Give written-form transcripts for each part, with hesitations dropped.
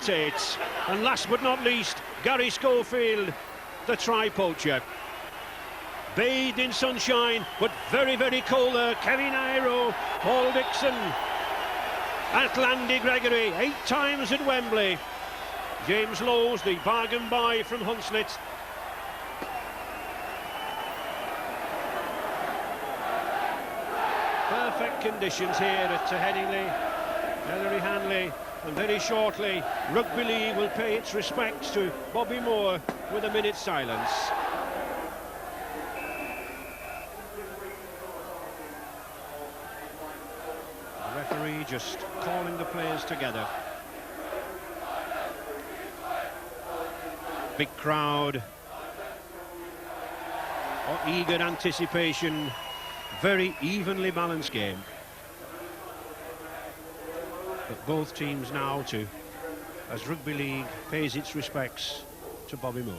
not 8. And last but not least, Gary Schofield, the try-poacher. Bathed in sunshine, but very, very cold there. Kevin Iro, Paul Dixon, Landy Gregory, 8 times at Wembley. James Lowes, the bargain buy from Hunslet. Perfect conditions here at Headingley. Ellery Hanley, and very shortly, Rugby League will pay its respects to Bobby Moore with a minute's silence. The referee just calling the players together. Big crowd, eager anticipation, very evenly balanced game. But both teams now as Rugby League pays its respects to Bobby Moore.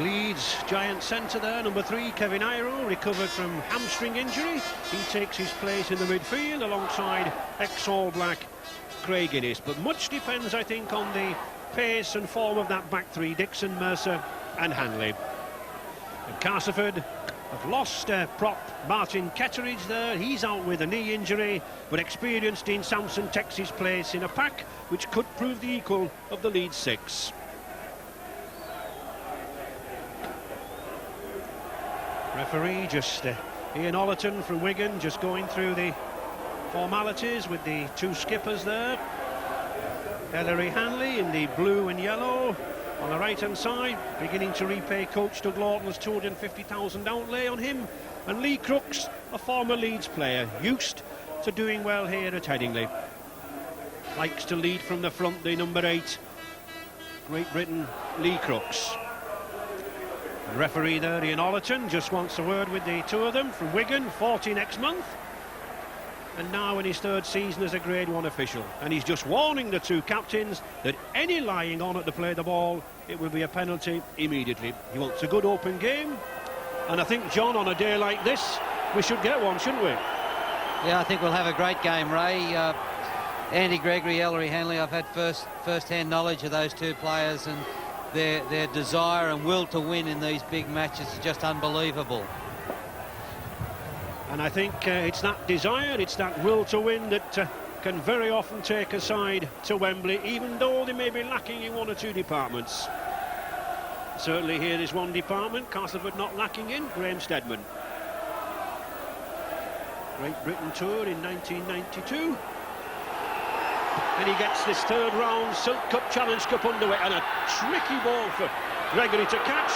Leeds giant centre there, number 3, Kevin Iro, recovered from hamstring injury. He takes his place in the midfield alongside ex-All Black Craig Innes. But much depends, I think, on the pace and form of that back 3, Dixon, Mercer and Hanley. And Castleford have lost prop Martin Ketteridge there. He's out with a knee injury, but experienced Dean Sampson takes his place in a pack which could prove the equal of the Leeds 6. Referee just Ian Ollerton from Wigan, just going through the formalities with the 2 skippers there. Ellery Hanley in the blue and yellow on the right hand side, beginning to repay coach Doug Lawton's £250,000 outlay on him. And Lee Crooks, a former Leeds player, used to doing well here at Headingley. Likes to lead from the front, the number 8, Great Britain, Lee Crooks. The referee there, Ian Ollerton, just wants a word with the 2 of them from Wigan, 40 next month. And now in his 3rd season as a Grade 1 official. And he's just warning the 2 captains that any lying on at the play of the ball, it will be a penalty immediately. He wants a good open game. And I think, John, on a day like this, we should get one, shouldn't we? Yeah, I think we'll have a great game, Ray. Andy Gregory, Ellery Hanley, I've had first-hand knowledge of those 2 players, and their desire and will to win in these big matches is just unbelievable. And I think it's that desire, it's that will to win that can very often take a side to Wembley, even though they may be lacking in 1 or 2 departments. Certainly here is one department Castleford not lacking in, Graham Steadman. Great Britain tour in 1992. And he gets this 3rd round Silk Cup Challenge Cup underway, and a tricky ball for Gregory to catch.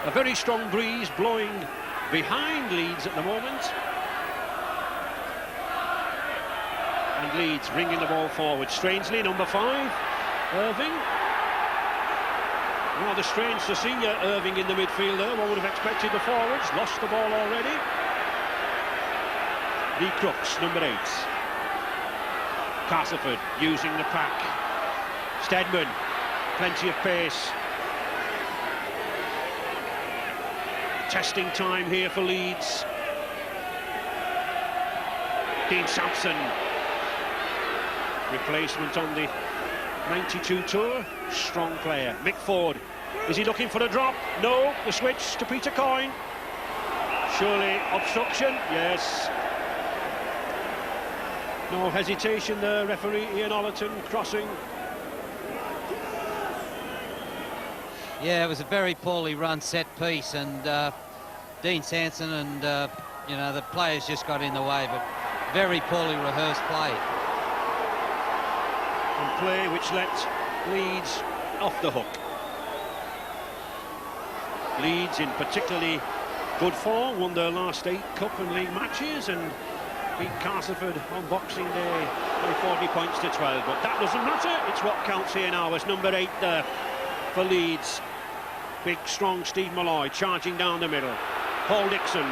A very strong breeze blowing behind Leeds at the moment. And Leeds bringing the ball forward. Strangely, number 5, Irving. Rather strange to see Irving in the midfield there. One would have expected the forwards. Lost the ball already. Lee Crooks, number 8. Castleford using the pack. Steadman, plenty of pace. Testing time here for Leeds. Dean Sampson, replacement on the 92 tour, strong player. Mick Ford, is he looking for a drop? No, the switch to Peter Coyne. Surely obstruction, yes. No hesitation there, referee Ian Ollerton crossing Yeah, it was a very poorly run set piece, and Dean Sanson and you know, the players just got in the way, but very poorly rehearsed play. And play which let Leeds off the hook. Leeds in particularly good form, won their last 8 cup and league matches and beat Castleford on Boxing Day by 40 points to 12, but that doesn't matter. It's what counts here now. As number 8 there for Leeds. Big, strong Steve Malloy charging down the middle. Paul Dixon.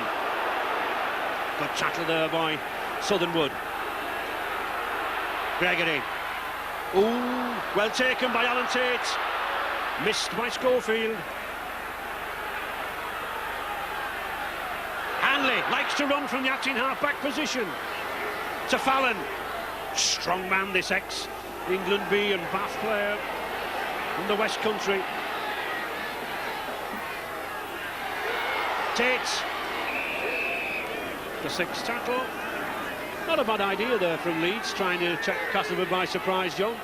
Good tackle there by Southernwood. Gregory. Ooh, well taken by Alan Tate. Missed by Schofield. Hanley likes to run from the acting half-back position. To Fallon. Strong man, this ex-England B and Bath player from the West Country. Tate. The 6th tackle. Not a bad idea there from Leeds, trying to take Castleford by surprise, John.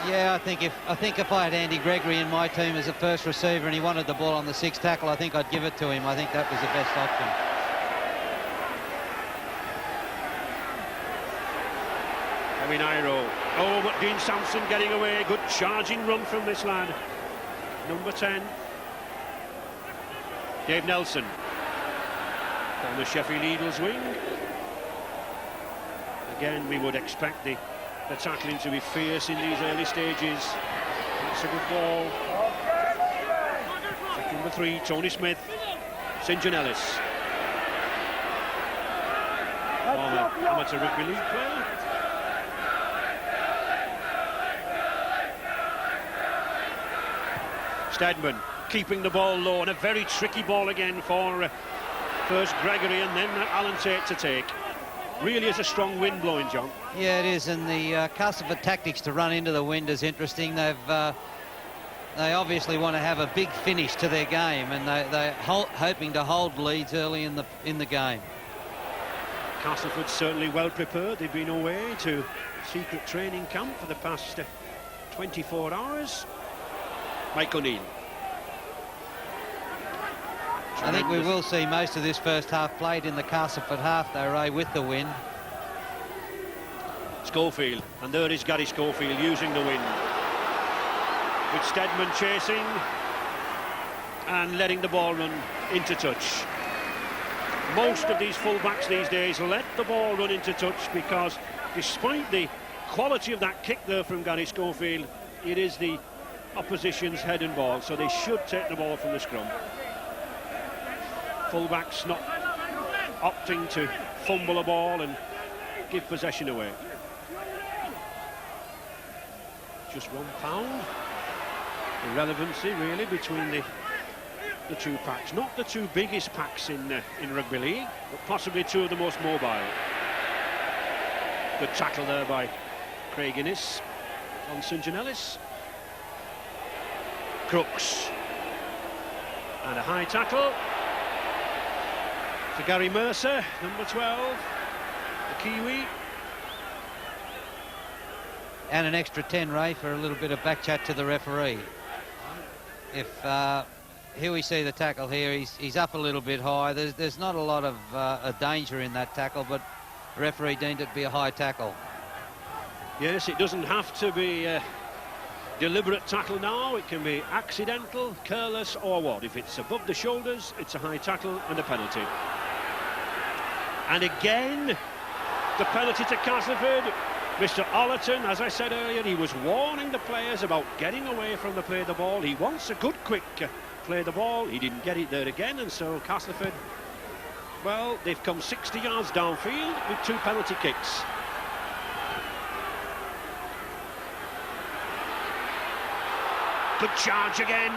Yeah, I think if I had Andy Gregory in my team as a first receiver and he wanted the ball on the 6th tackle, I think I'd give it to him. I think that was the best option. Nairo. Oh, but Dean Sampson getting away. Good charging run from this lad. Number 10. Dave Nelson. On the Sheffield Eagles wing. Again, we would expect the tackling to be fierce in these early stages. That's a good ball. Check number 3, Tony Smith. St John Ellis. Former amateur rugby league player. Stedman keeping the ball low, and a very tricky ball again for first Gregory and then Alan Tate to take. Really is a strong wind blowing, John. Yeah, it is, and the Castleford tactics to run into the wind is interesting. They obviously want to have a big finish to their game, and they're hoping to hold Leeds early in the game. Castleford certainly well prepared. They've been away to secret training camp for the past 24 hours. Mike O'Neill. I think we will see most of this first half played in the Castleford half, though, Ray, with the wind. Schofield, and there is Gary Schofield using the wind. With Stedman chasing and letting the ball run into touch. Most of these full-backs these days let the ball run into touch because despite the quality of that kick there from Gary Schofield, it is the opposition's head and ball, so they should take the ball from the scrum. Full-backs not opting to fumble a ball and give possession away. Just £1. The relevancy really between the two packs, not the two biggest packs in rugby league, but possibly two of the most mobile. Good tackle there by Craig Innes on St John Ellis. Crooks, and a high tackle to Gary Mercer, number 12, the Kiwi. And an extra 10, Ray, for a little bit of back chat to the referee. If here we see the tackle here, he's up a little bit high. There's not a lot of a danger in that tackle, but the referee deemed it to be a high tackle. Yes, it doesn't have to be deliberate tackle now. It can be accidental, careless, or what. If it's above the shoulders, it's a high tackle and a penalty. And again, the penalty to Castleford. Mr. Ollerton, as I said earlier, he was warning the players about getting away from the play the ball. He wants a good, quick play the ball. He didn't get it there again, and so Castleford, well, they've come 60 yards downfield with 2 penalty kicks. Good charge again.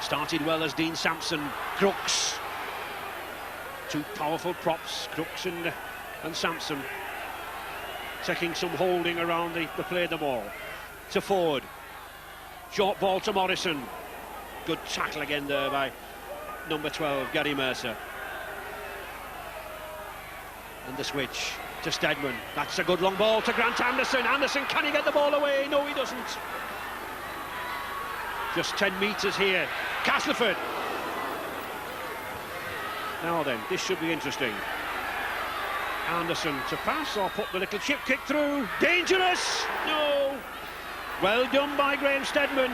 Started well as Dean Sampson. Crooks. 2 powerful props, Crooks and Sampson. Taking some holding around the play the ball. To Ford. Short ball to Morrison. Good tackle again there by number 12, Gary Mercer. And the switch to to Stedman. That's a good long ball to Grant Anderson. Anderson, can he get the ball away? No, he doesn't. Just 10 metres here. Castleford. Now then, this should be interesting. Anderson to pass or put the little chip kick through. Dangerous! No! Well done by Graham Stedman.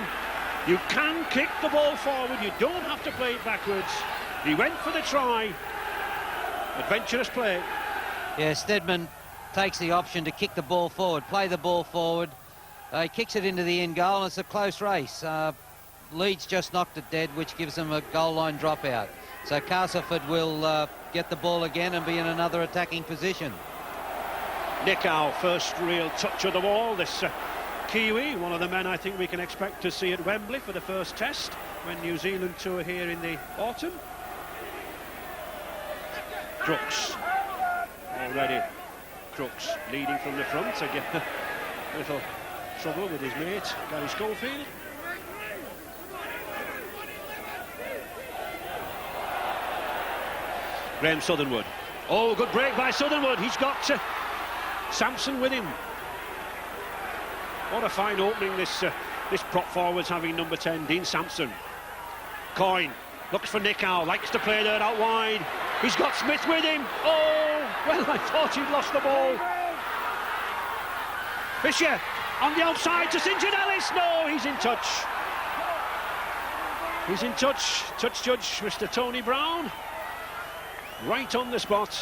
You can kick the ball forward, you don't have to play it backwards. He went for the try. Adventurous play. Yeah, Stedman takes the option to kick the ball forward, play the ball forward. He kicks it into the end goal, and it's a close race. Leeds just knocked it dead, which gives them a goal line dropout. So Castleford will get the ball again and be in another attacking position. Nickau, first real touch of the ball. This Kiwi, one of the men I think we can expect to see at Wembley for the first test when New Zealand tour here in the autumn. Crooks. Already Crooks leading from the front. Again, a little trouble with his mate, Gary Schofield. Graham Southernwood. Oh, good break by Southernwood. He's got Sampson with him. What a fine opening this prop forward's having, number 10, Dean Sampson. Coyne looks for Nickau, likes to play there out wide. He's got Smith with him. Oh, well, I thought he'd lost the ball. Fisher on the outside to St. John Ellis. No, he's in touch. He's in touch. Touch judge, Mr. Tony Brown. Right on the spot.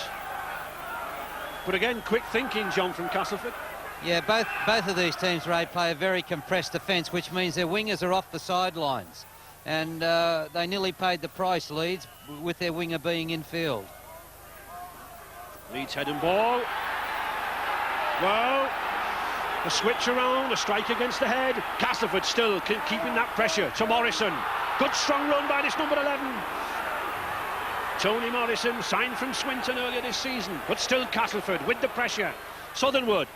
But again, quick thinking, John, from Castleford. Yeah, both of these teams, Ray, play a very compressed defence, which means their wingers are off the sidelines. And they nearly paid the price, Leeds, with their winger being in field. Leeds head and ball. Well, a switch around, a strike against the head. Castleford still keeping that pressure to Morrison. Good strong run by this number 11. Tony Morrison, signed from Swinton earlier this season, but still Castleford with the pressure. Southernwood.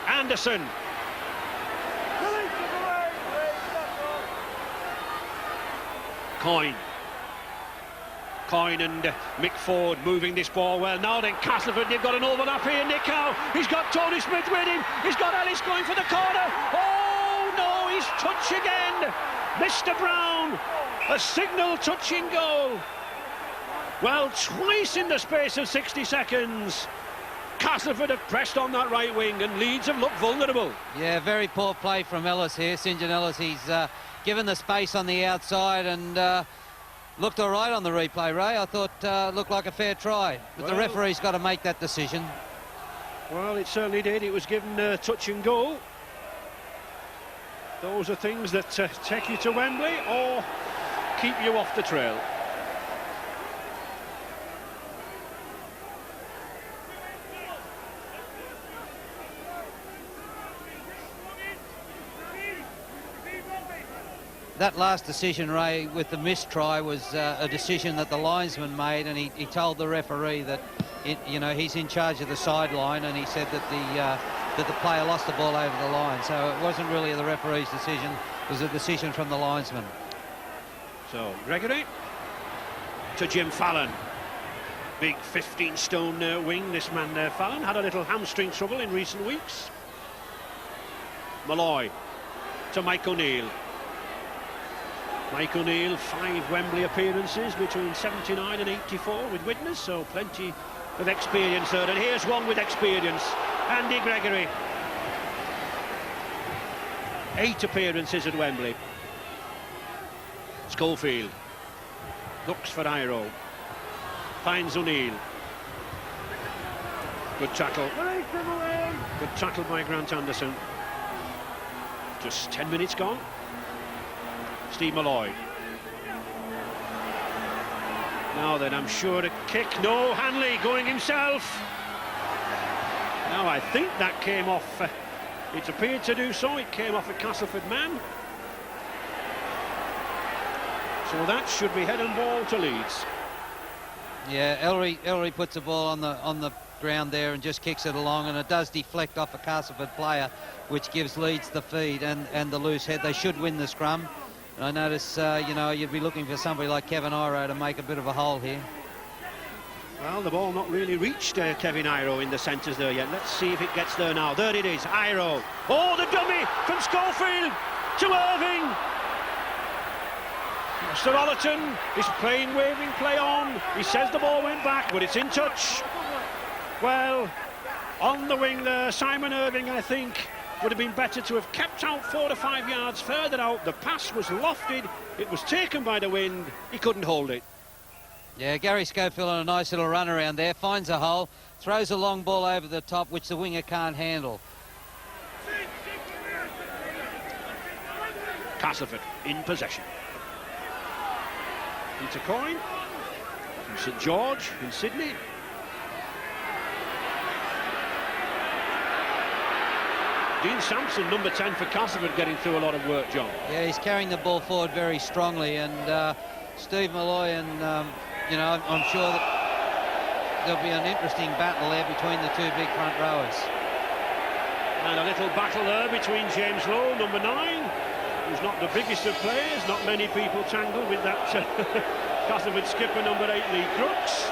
Anderson. Coyne and Mick Ford moving this ball well. Now then, Castleford, they've got an overlap here. Nickau, he's got Tony Smith with him. He's got Ellis going for the corner. Oh no, he's touch again. Mr. Brown, a signal touching goal. Well, twice in the space of 60 seconds. Castleford have pressed on that right wing and Leeds have looked vulnerable. Yeah, very poor play from Ellis here. St. John Ellis, he's given the space on the outside and looked all right on the replay, Ray. I thought looked like a fair try. But the referee's got to make that decision. Well, it certainly did. It was given a touch and goal. Those are things that take you to Wembley or keep you off the trail. That last decision, Ray, with the missed try was a decision that the linesman made, and he told the referee that he's in charge of the sideline, and he said that the player lost the ball over the line. So it wasn't really the referee's decision; it was a decision from the linesman. So Gregory to Jim Fallon, big 15-stone wing. This man Fallon had a little hamstring trouble in recent weeks. Malloy to Mike O'Neill. Mike O'Neill, 5 Wembley appearances between 79 and 84 with Widnes, so plenty of experience there. And here's one with experience, Andy Gregory. 8 appearances at Wembley. Schofield looks for Iro, finds O'Neill. Good tackle. Good tackle by Grant Anderson. Just 10 minutes gone. Steve Malloy. Now then, I'm sure a kick. No, Hanley going himself. Now I think that came off. It appeared to do so. It came off a Castleford man. So that should be head and ball to Leeds. Yeah, Ellery puts the ball on the ground there and just kicks it along, and it does deflect off a Castleford player, which gives Leeds the feed and the loose head. They should win the scrum. And I notice, you'd be looking for somebody like Kevin Iro to make a bit of a hole here. Well, the ball not really reached Kevin Iro in the centres there yet. Let's see if it gets there now. There it is, Iro. Oh, the dummy from Schofield to Irving. Mr. Ollerton is playing waving play on. He says the ball went back, but it's in touch. Well, on the wing there, Simon Irving, I think, would have been better to have kept out 4 to 5 yards further out. The pass was lofted. It was taken by the wind. He couldn't hold it. Yeah, Gary Schofield on a nice little run around there, finds a hole, throws a long ball over the top, which the winger can't handle. Castleford in possession. Peter Coyne from St George in Sydney. Dean Sampson, number 10 for Castleford, getting through a lot of work, John. Yeah, he's carrying the ball forward very strongly, and Steve Malloy and, you know, I'm sure that there'll be an interesting battle there between the two big front rowers. And a little battle there between James Lowe, number 9, who's not the biggest of players. Not many people tangle with that Castleford skipper, number 8, Lee Crooks.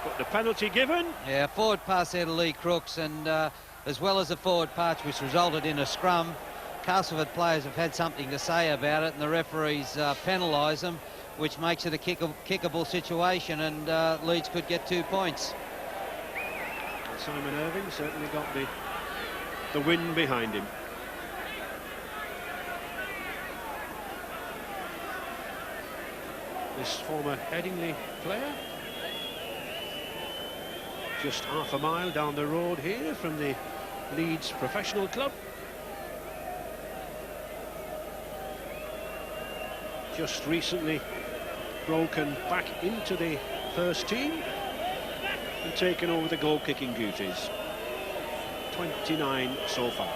But the penalty given. Yeah, forward pass there to Lee Crooks, and as well as a forward pass which resulted in a scrum, Castleford players have had something to say about it, and the referees penalise them, which makes it a kickable situation, and Leeds could get 2 points. And Simon Irving certainly got the win behind him. This former Headingley player, just half a mile down the road here from the Leeds Professional Club. Just recently broken back into the first team and taken over the goal-kicking duties. 29 so far.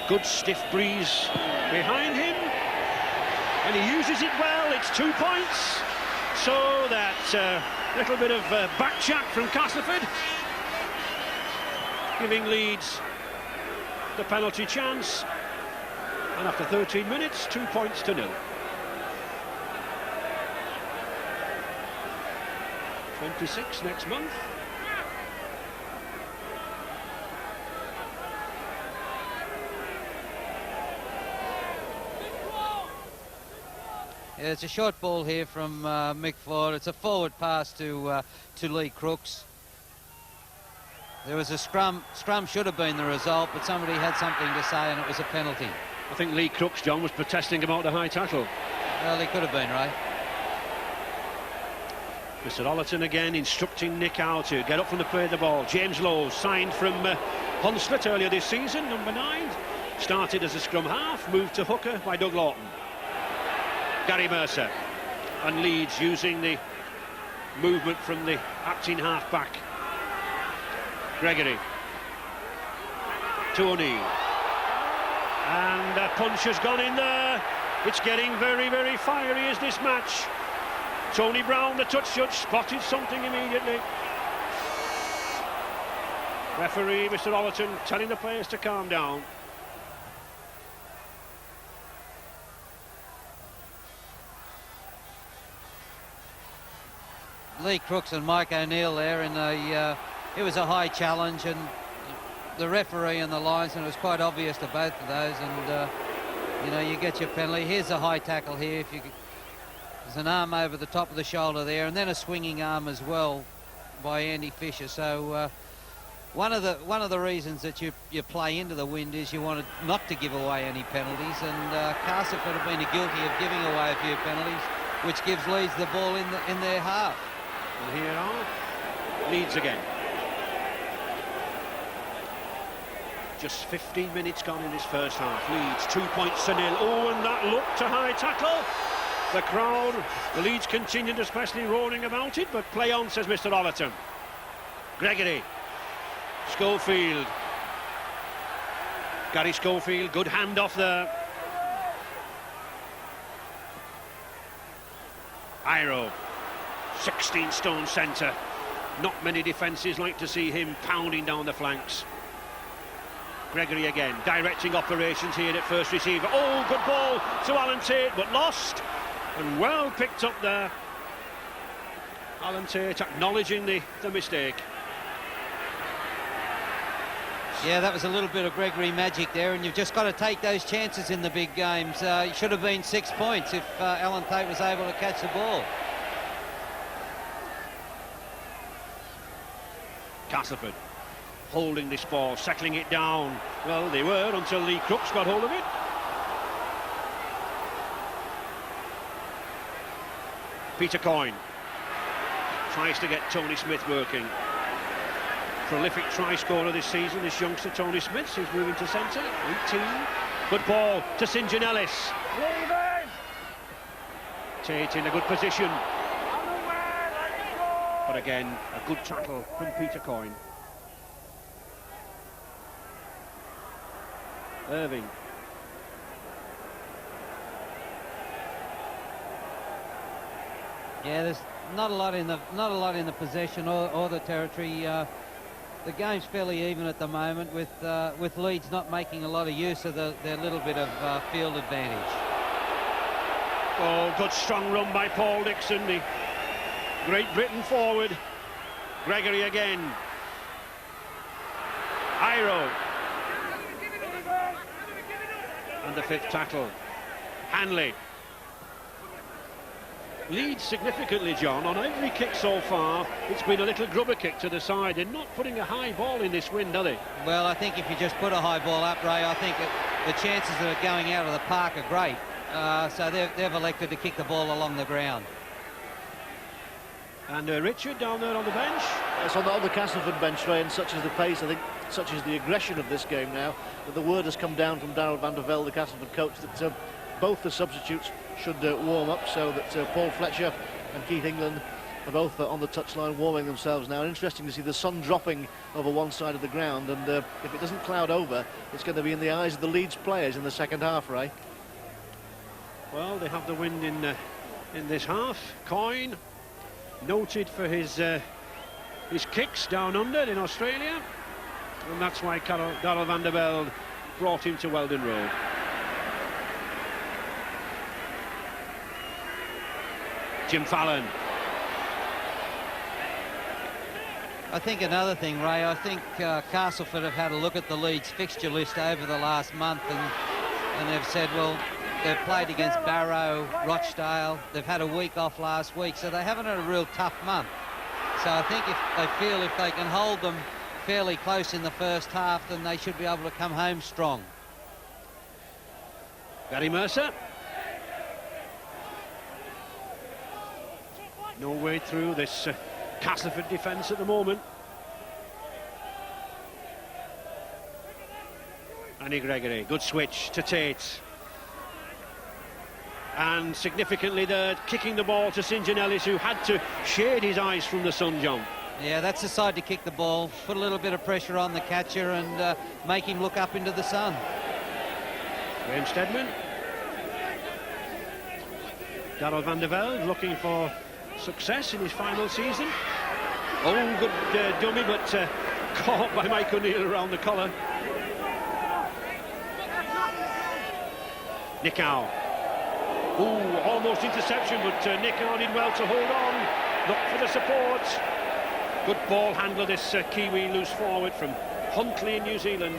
Good stiff breeze behind him, and he uses it well. It's 2 points. So that little bit of back chat from Castleford, giving Leeds the penalty chance. And after 13 minutes, 2 points to 0. 26 next month. Yeah, it's a short ball here from Mick Ford. It's a forward pass to Lee Crooks. There was a scrum. Scrum should have been the result, but somebody had something to say, and it was a penalty. I think Lee Crooks, John, was protesting about the high tackle. Well, he could have been, right? Mr. Ollerton again instructing Nick Howe to get up from the play of the ball. James Lowe, signed from Hunslet earlier this season, number 9. Started as a scrum half, moved to hooker by Doug Lawton. Gary Mercer, and Leeds using the movement from the acting half-back. Gregory to O'Neill, and a punch has gone in there. It's getting very, very fiery as this match. Tony Brown, the touch judge, spotted something immediately. Referee Mr. Ollerton telling the players to calm down. Lee Crooks and Mike O'Neill there in it was a high challenge, and the referee and the linesman, it was quite obvious to both of those, and you know, you get your penalty. Here's a high tackle here. There's an arm over the top of the shoulder there, and then a swinging arm as well by Andy Fisher. So one of the reasons that you play into the wind is you wanted not to give away any penalties, and Castleford have been guilty of giving away a few penalties, which gives Leeds the ball in their half. And here are Leeds again. Just 15 minutes gone in this first half. Leeds 2 points to 0. Oh, and that looked to high tackle. The crowd, the Leeds continued especially roaring about it, but play on, says Mr. Ollerton. Gregory, Schofield. Gary Schofield, good hand off there. Iro, 16-stone centre. Not many defences like to see him pounding down the flanks. Gregory again, directing operations here at first receiver. Oh, good ball to Alan Tate, but lost. And well picked up there. Alan Tate acknowledging the mistake. Yeah, that was a little bit of Gregory magic there, and you've just got to take those chances in the big games. It should have been 6 points if Alan Tate was able to catch the ball. Castleford holding this ball, settling it down. Well, they were until Lee Crooks got hold of it. Peter Coyne tries to get Tony Smith working. Prolific try scorer this season, this youngster Tony Smith, who's moving to centre, 18. Good ball to St John-Ellis. Tate in a good position. But again, a good tackle from Peter Coyne. Irving. Yeah, there's not a lot in the possession or the territory. The game's fairly even at the moment, with Leeds not making a lot of use of their little bit of field advantage. Oh, good strong run by Paul Dixon, the Great Britain forward. Gregory again. Iro. And the fifth tackle. Hanley. Leeds significantly, John, on every kick so far, it's been a little grubber kick to the side. They're not putting a high ball in this wind, are they? Well, I think if you just put a high ball up, Ray, I think the chances of it going out of the park are great. So they've elected to kick the ball along the ground. And Richard down there on the bench. It's on the Castleford bench, Ray, and such is the pace, I think, such is the aggression of this game now, that the word has come down from Darrell van der Velde, the Castleford coach, that both the substitutes should warm up, so that Paul Fletcher and Keith England are both on the touchline warming themselves now. And interesting to see the sun dropping over one side of the ground, and if it doesn't cloud over, it's going to be in the eyes of the Leeds players in the second half, Ray. Well, they have the wind in this half. Coyne, noted for his kicks down under in Australia, and that's why Darrell van der Velde brought him to Weldon Road. Jim Fallon. I think another thing, Ray, I think Castleford have had a look at the Leeds fixture list over the last month, and they've said, well, they've played against Barrow, Rochdale, they've had a week off last week, so they haven't had a real tough month. So I think if they can hold them fairly close in the first half, then they should be able to come home strong. Gary Mercer. No way through this Castleford defence at the moment. Annie Gregory, good switch to Tate. And significantly they're kicking the ball to St John-Ellis, who had to shade his eyes from the sun, John. Yeah, that's the side to kick the ball, put a little bit of pressure on the catcher and make him look up into the sun. Graham Steadman. Darrell van der Velde looking for success in his final season. Oh, good dummy, but caught by Mike O'Neill around the collar. Nick Howe. Ooh, almost interception, but Nick Howe did well to hold on. Look for the support. Good ball handler, this Kiwi loose forward from Huntley in New Zealand.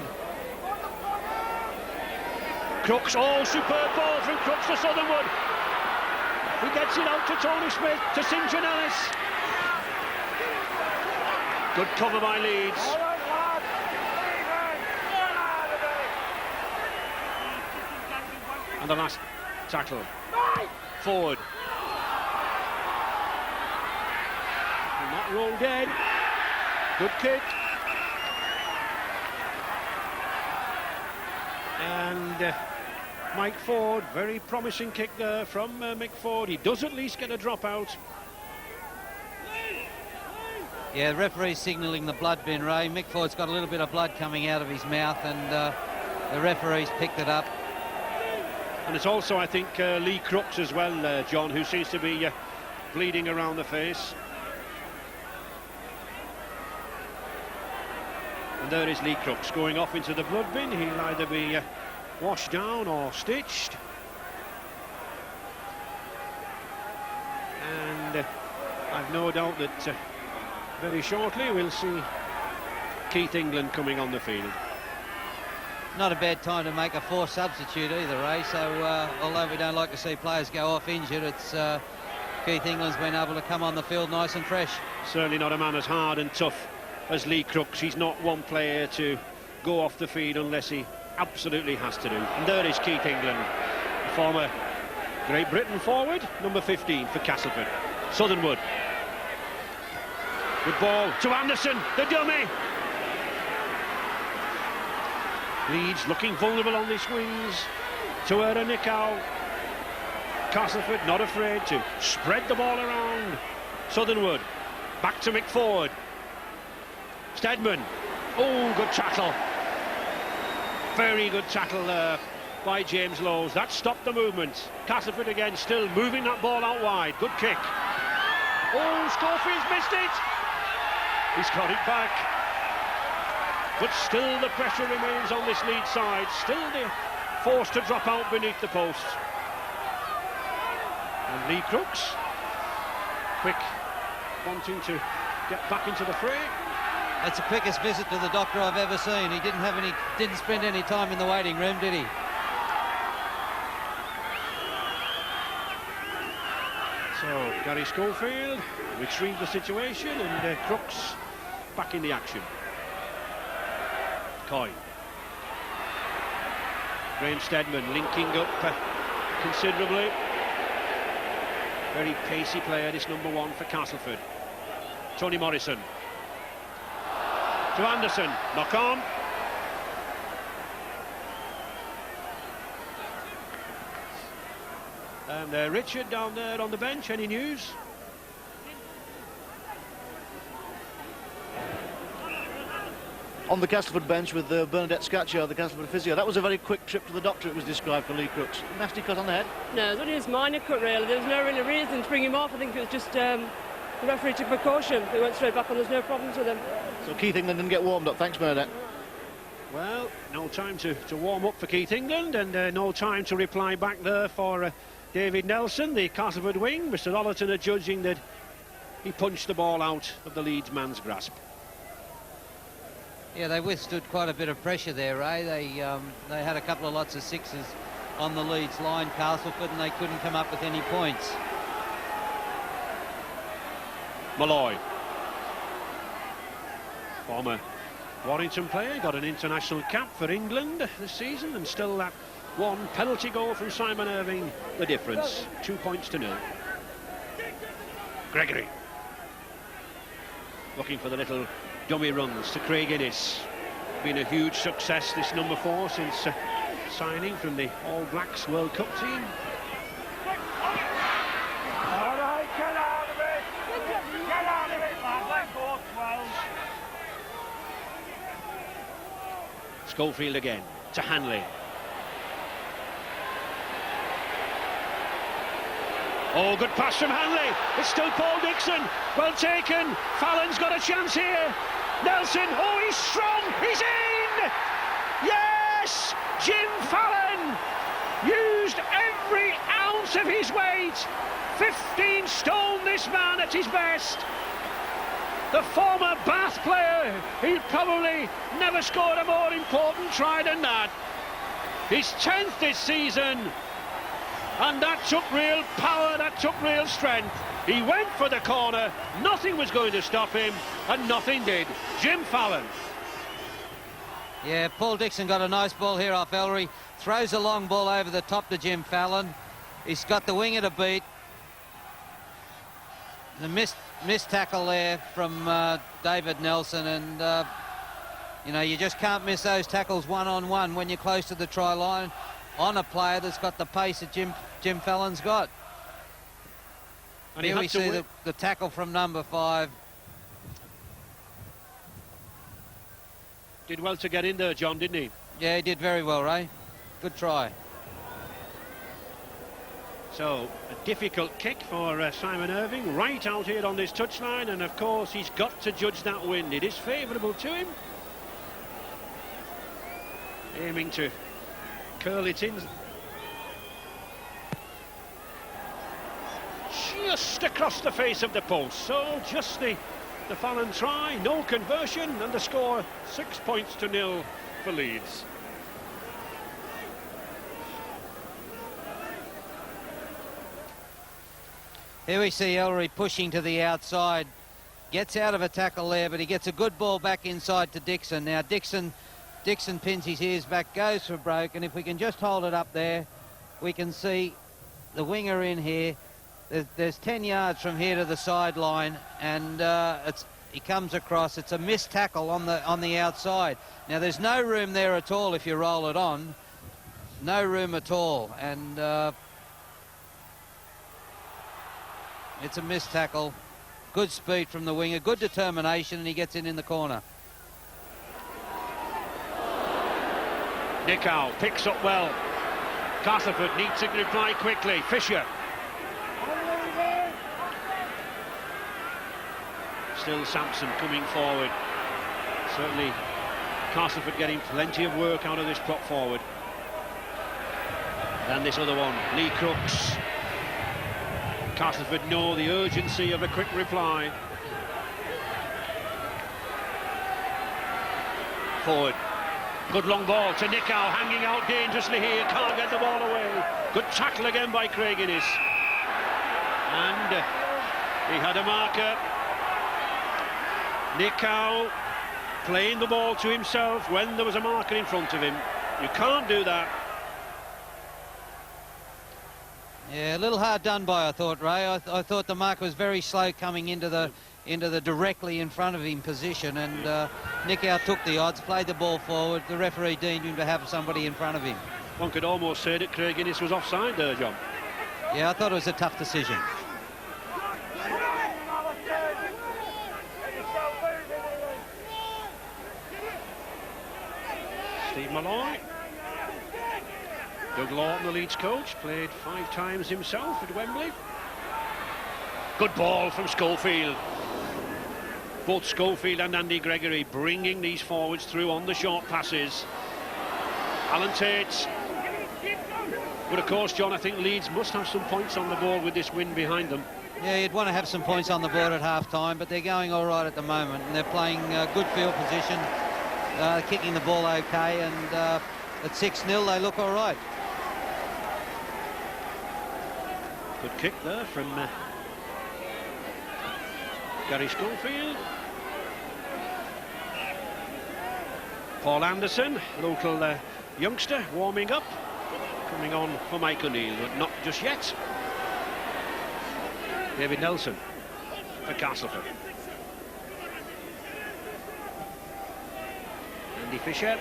Crooks, oh, superb ball from Crooks to Southernwood. He gets it out to Tony Smith, to St John-Ellis. Good cover by Leeds. And the last tackle. Forward. And that roll dead. Good kick. And Mike Ford, very promising kick there from Mick Ford. He does at least get a drop out. Yeah, the referee's signalling the blood bin, Ray. Mick Ford's got a little bit of blood coming out of his mouth, and the referee's picked it up. And it's also, I think, Lee Crooks as well, John, who seems to be bleeding around the face. And there is Lee Crooks going off into the blood bin. He'll either be washed down or stitched. I've no doubt that very shortly we'll see Keith England coming on the field. Not a bad time to make a forced substitute either, Ray. So although we don't like to see players go off injured, it's Keith England's been able to come on the field nice and fresh. Certainly not a man as hard and tough as Lee Crooks. He's not one player to go off the field unless he absolutely has to do. And there is Keith England, the former Great Britain forward, number 15 for Castleford. Southernwood. Good ball to Anderson, the dummy. Leeds looking vulnerable on these wings. To Nikau. Castleford not afraid to spread the ball around. Southernwood. Back to McFord. Steadman. Oh, good tackle. Very good tackle there by James Lowes. That stopped the movement. Castleford again still moving that ball out wide. Good kick. Oh, Schofield's missed it. He's got it back. But still the pressure remains on this Leeds side. Still they're forced to drop out beneath the posts. And Lee Crooks, quick, wanting to get back into the fray. That's the quickest visit to the doctor I've ever seen. He didn't spend any time in the waiting room, did he? So Gary Schofield retrieved the situation, and Crooks back in the action. Coyne. Graham Steadman linking up considerably. Very pacey player, this number 1 for Castleford. Tony Morrison. To Anderson, knock on. And Richard down there on the bench, any news? On the Castleford bench with Bernadette Scaccio, the Castleford physio. That was a very quick trip to the doctor, it was described, for Lee Crooks. Nasty cut on the head? No, it was only his minor cut, really. There was no really reason to bring him off. I think it was just the referee took precaution. He went straight back on, there's no problems with him. So Keith England didn't get warmed up. Thanks, Bernadette. Well, no time to warm up for Keith England, and no time to reply back there for David Nelson, the Castleford wing. Mr. Ollerton are judging that he punched the ball out of the Leeds man's grasp. Yeah, they withstood quite a bit of pressure there, Ray. They had a couple of lots of sixes on the Leeds line, Castleford, and they couldn't come up with any points. Malloy. Former Warrington player, got an international cap for England this season, and still that one penalty goal from Simon Irving, the difference. 2 points to 0. Gregory. Looking for the little dummy runs to Craig Innes. Been a huge success, this number 4, since signing from the All Blacks World Cup team. All right, get out of it! Get out of it, lad! Let go, 12. Schofield again to Hanley. Oh, good pass from Hanley. It's still Paul Dixon. Well taken. Fallon's got a chance here. Nelson. Oh, he's strong. He's in. Yes. Jim Fallon used every ounce of his weight. 15 stone, this man at his best. The former Bath player. He probably never scored a more important try than that. His 10th this season. And that took real power, that took real strength. He went for the corner, nothing was going to stop him, and nothing did. Jim Fallon. Yeah, Paul Dixon got a nice ball here off Ellery. Throws a long ball over the top to Jim Fallon. He's got the winger to beat. The missed tackle there from David Nelson, and you know, you just can't miss those tackles one-on-one when you're close to the try line on a player that's got the pace that Jim Fallon's got. And here we see the tackle from number 5. Did well to get in there, John, didn't he? Yeah, he did very well, Ray. Good try. So, a difficult kick for Simon Irving, right out here on this touchline, and of course he's got to judge that wind. It is favourable to him. Aiming to curl it in. just across the face of the post. So just the Fallon try, no conversion, and the score 6 points to 0 for Leeds. Here we see Ellery pushing to the outside. Gets out of a tackle there, but he gets a good ball back inside to Dixon. Now Dixon pins his ears back, goes for broke, and if we can just hold it up there, we can see the winger in here. There's 10 yards from here to the sideline, and he comes across. It's a missed tackle on the outside. Now there's no room there at all if you roll it on. No room at all, and it's a missed tackle. Good speed from the winger, good determination, and he gets in the corner. Nichow picks up well. Castleford needs to reply quickly. Fisher. Still Sampson coming forward. Certainly Castleford getting plenty of work out of this prop forward. And this other one, Lee Crooks. Castleford know the urgency of a quick reply. Forward. Good long ball to Nichow, hanging out dangerously here, can't get the ball away. Good tackle again by Craig Innes. And he had a marker. Nichow playing the ball to himself when there was a marker in front of him. You can't do that. Yeah, a little hard done by, I thought, Ray. I thought the mark was very slow coming into the directly in front of him position, and Nichow took the odds, played the ball forward. The referee deemed him to have somebody in front of him. One could almost say that Craig Innes was offside there, John. Yeah, I thought it was a tough decision. Steve Malloy. Doug Lawton, the Leeds coach, played 5 times himself at Wembley. Good ball from Schofield. Both Schofield and Andy Gregory bringing these forwards through on the short passes. Alan Tate. But of course, John, I think Leeds must have some points on the board with this win behind them. Yeah, you'd want to have some points on the board at half-time, but they're going all right at the moment, and they're playing good field position, kicking the ball okay, and at 6-0 they look all right. Good kick there from Gary Schofield. Paul Anderson, local youngster, warming up, coming on for Mike O'Neill, but not just yet. David Nelson for Castleford. Andy Fisher.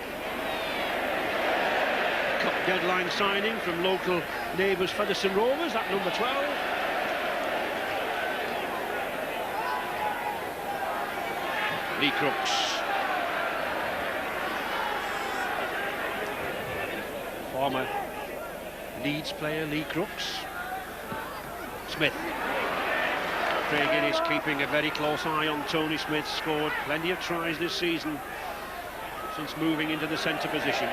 Cup deadline signing from local neighbours Featherstone Rovers, at number 12. Lee Crooks. Former Leeds player Lee Crooks. Smith. Craig Innes keeping a very close eye on Tony Smith. Scored plenty of tries this season since moving into the centre position.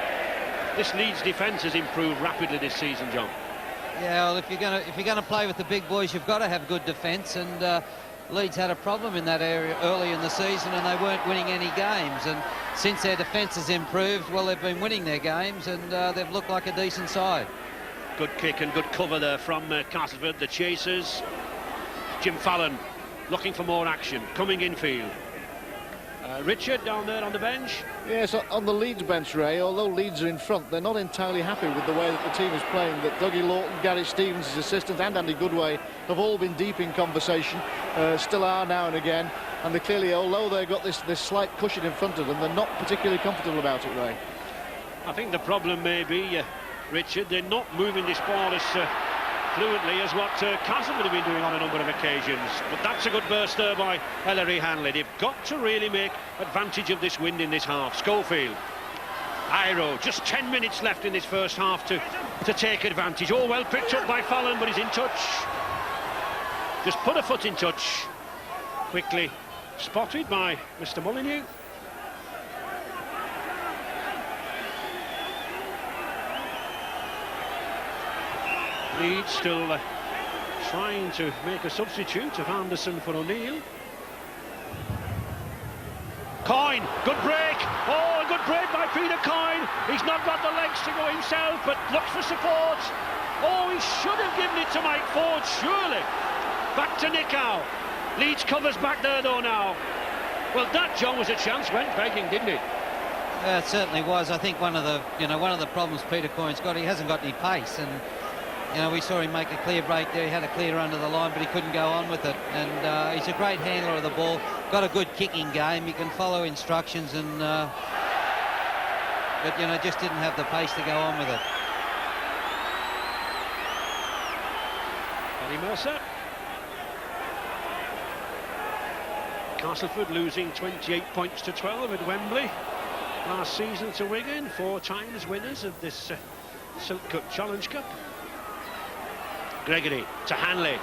This Leeds defence has improved rapidly this season, John. Yeah, well, if you're gonna play with the big boys, you've got to have good defence, and Leeds had a problem in that area early in the season, and they weren't winning any games. And since their defence has improved, well, they've been winning their games, and they've looked like a decent side. Good kick and good cover there from Castleford, the chasers. Jim Fallon looking for more action, coming infield. Richard down there on the bench. Yes, on the Leeds bench, Ray, although Leeds are in front, they're not entirely happy with the way that the team is playing. That Dougie Lawton, Gary Stevens, his assistant, and Andy Goodway have all been deep in conversation, still are now and again. And they clearly, although they've got this slight cushion in front of them, they're not particularly comfortable about it, Ray. I think the problem may be, Richard, they're not moving this ball as fluently as what Castleford have been doing on a number of occasions. But that's a good burst there by Ellery Hanley. They've got to really make advantage of this wind in this half. Schofield. Iro, just 10 minutes left in this first half to take advantage. Oh, well picked up by Fallon, but he's in touch. Just put a foot in touch. Quickly spotted by Mr. Molyneux. Leeds still trying to make a substitute of Anderson for O'Neill. Coyne, good break. Oh, a good break by Peter Coyne. He's not got the legs to go himself, but looks for support. Oh, he should have given it to Mike Ford, surely. Back to Nicow. Leeds covers back there though now. Well, that, John, was a chance, went begging, didn't it? It certainly was. I think one of the problems Peter Coyne's got, he hasn't got any pace, and we saw him make a clear break there. He had a clear under the line, but he couldn't go on with it. And he's a great handler of the ball. Got a good kicking game. He can follow instructions, and but just didn't have the pace to go on with it. Gary Mercer. Castleford losing 28 points to 12 at Wembley last season to Wigan, 4 times winners of this Silk Cut Challenge Cup. Gregory to Hanley.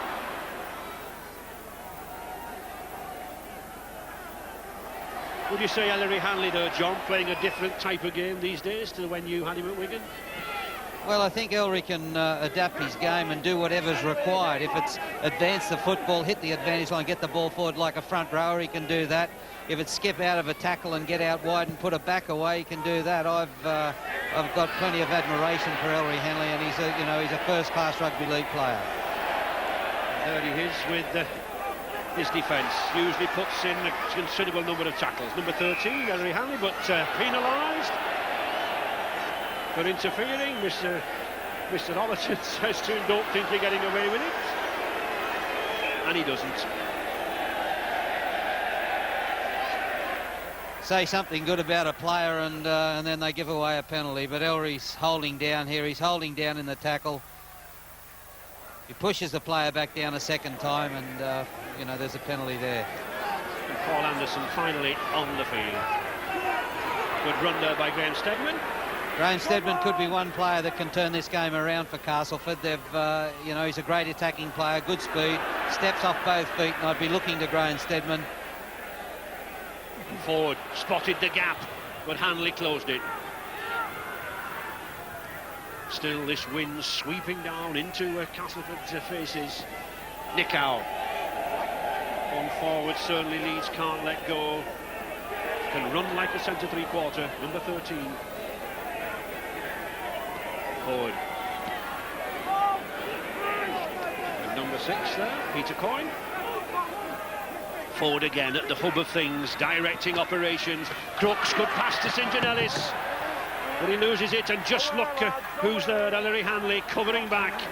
Would you say Ellery Hanley, though, John, playing a different type of game these days to when you had him at Wigan? Well, I think Ellery can adapt his game and do whatever's required. If it's advance the football, hit the advantage line, get the ball forward like a front rower, he can do that. If it's skip out of a tackle and get out wide and put it back away, he can do that. I've got plenty of admiration for Ellery Hanley, and he's a first-class rugby league player. There he is with his defence. Usually puts in a considerable number of tackles. Number 13, Ellery Hanley, but penalised for interfering. Mr. Ollerton says to him, don't think you're getting away with it. And he doesn't. Say something good about a player and then they give away a penalty. But Ellery's holding down here. He's holding down in the tackle. He pushes the player back down a second time, and there's a penalty there. And Paul Anderson finally on the field. Good run there by Graham Steadman. Graham Steadman could be one player that can turn this game around for Castleford. He's a great attacking player, good speed, steps off both feet, and I'd be looking to Graham Steadman. Ford spotted the gap, but Hanley closed it. Still this wind sweeping down into Castleford's faces. Nicow. On forward, certainly Leeds can't let go. Can run like a centre three-quarter, number 13. Forward. And number 6 there, Peter Coyne. Forward again at the hub of things, directing operations. Crooks, good pass to St John Ellis. But he loses it, and just look who's there, Ellery Hanley covering back.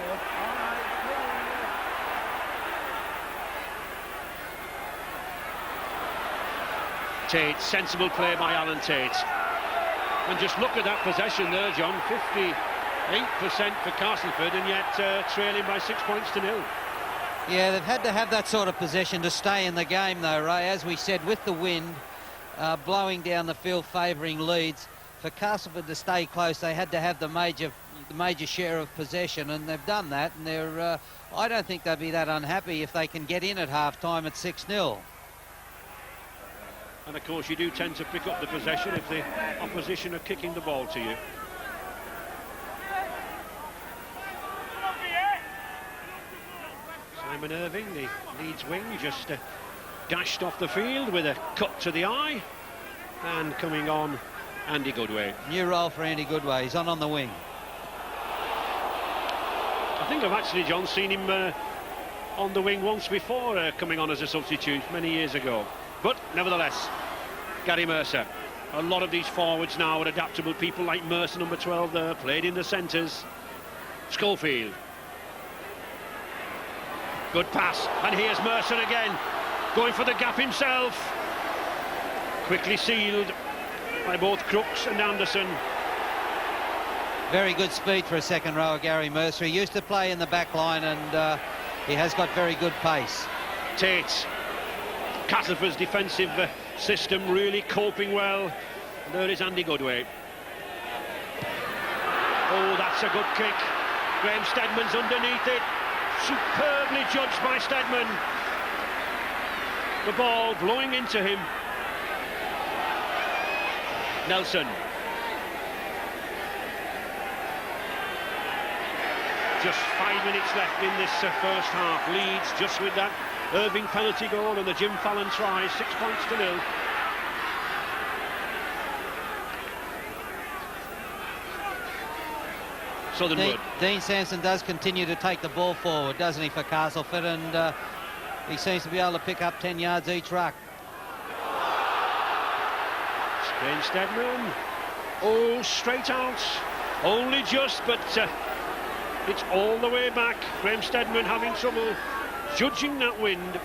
Tate, sensible play by Alan Tate. And just look at that possession there, John, 58% for Castleford, and yet trailing by 6 points to 0. Yeah, they've had to have that sort of possession to stay in the game, though, Ray. As we said, with the wind blowing down the field, favouring Leeds, for Castleford to stay close, they had to have the major share of possession, and they've done that. And they're, I don't think they'll be that unhappy if they can get in at half-time at 6-0. And of course, you do tend to pick up the possession if the opposition are kicking the ball to you. Simon Irving, the Leeds wing, just dashed off the field with a cut to the eye, and coming on, Andy Goodway. New role for Andy Goodway. He's on the wing. I think I've actually, John, seen him on the wing once before, coming on as a substitute many years ago. But nevertheless, Gary Mercer. A lot of these forwards now are adaptable. People like Mercer, number 12 there, played in the centres. Schofield. Good pass, and here's Mercer again, going for the gap himself. Quickly sealed by both Crooks and Anderson. Very good speed for a second rower, Gary Mercer. He used to play in the back line, and he has got very good pace. Tate. Castleford's defensive system really coping well. And there is Andy Goodway. Oh, that's a good kick. Graham Steadman's underneath it. Superbly judged by Steadman. The ball blowing into him. Nelson. just 5 minutes left in this first half. Leeds just with that Irving penalty goal and the Jim Fallon try, 6 points to 0. Southernwood. Dean Sampson does continue to take the ball forward, doesn't he, for Castleford, and he seems to be able to pick up 10 yards each ruck. Graham Steadman. Oh, straight out. Only just, but it's all the way back. Graham Steadman having trouble judging that wind.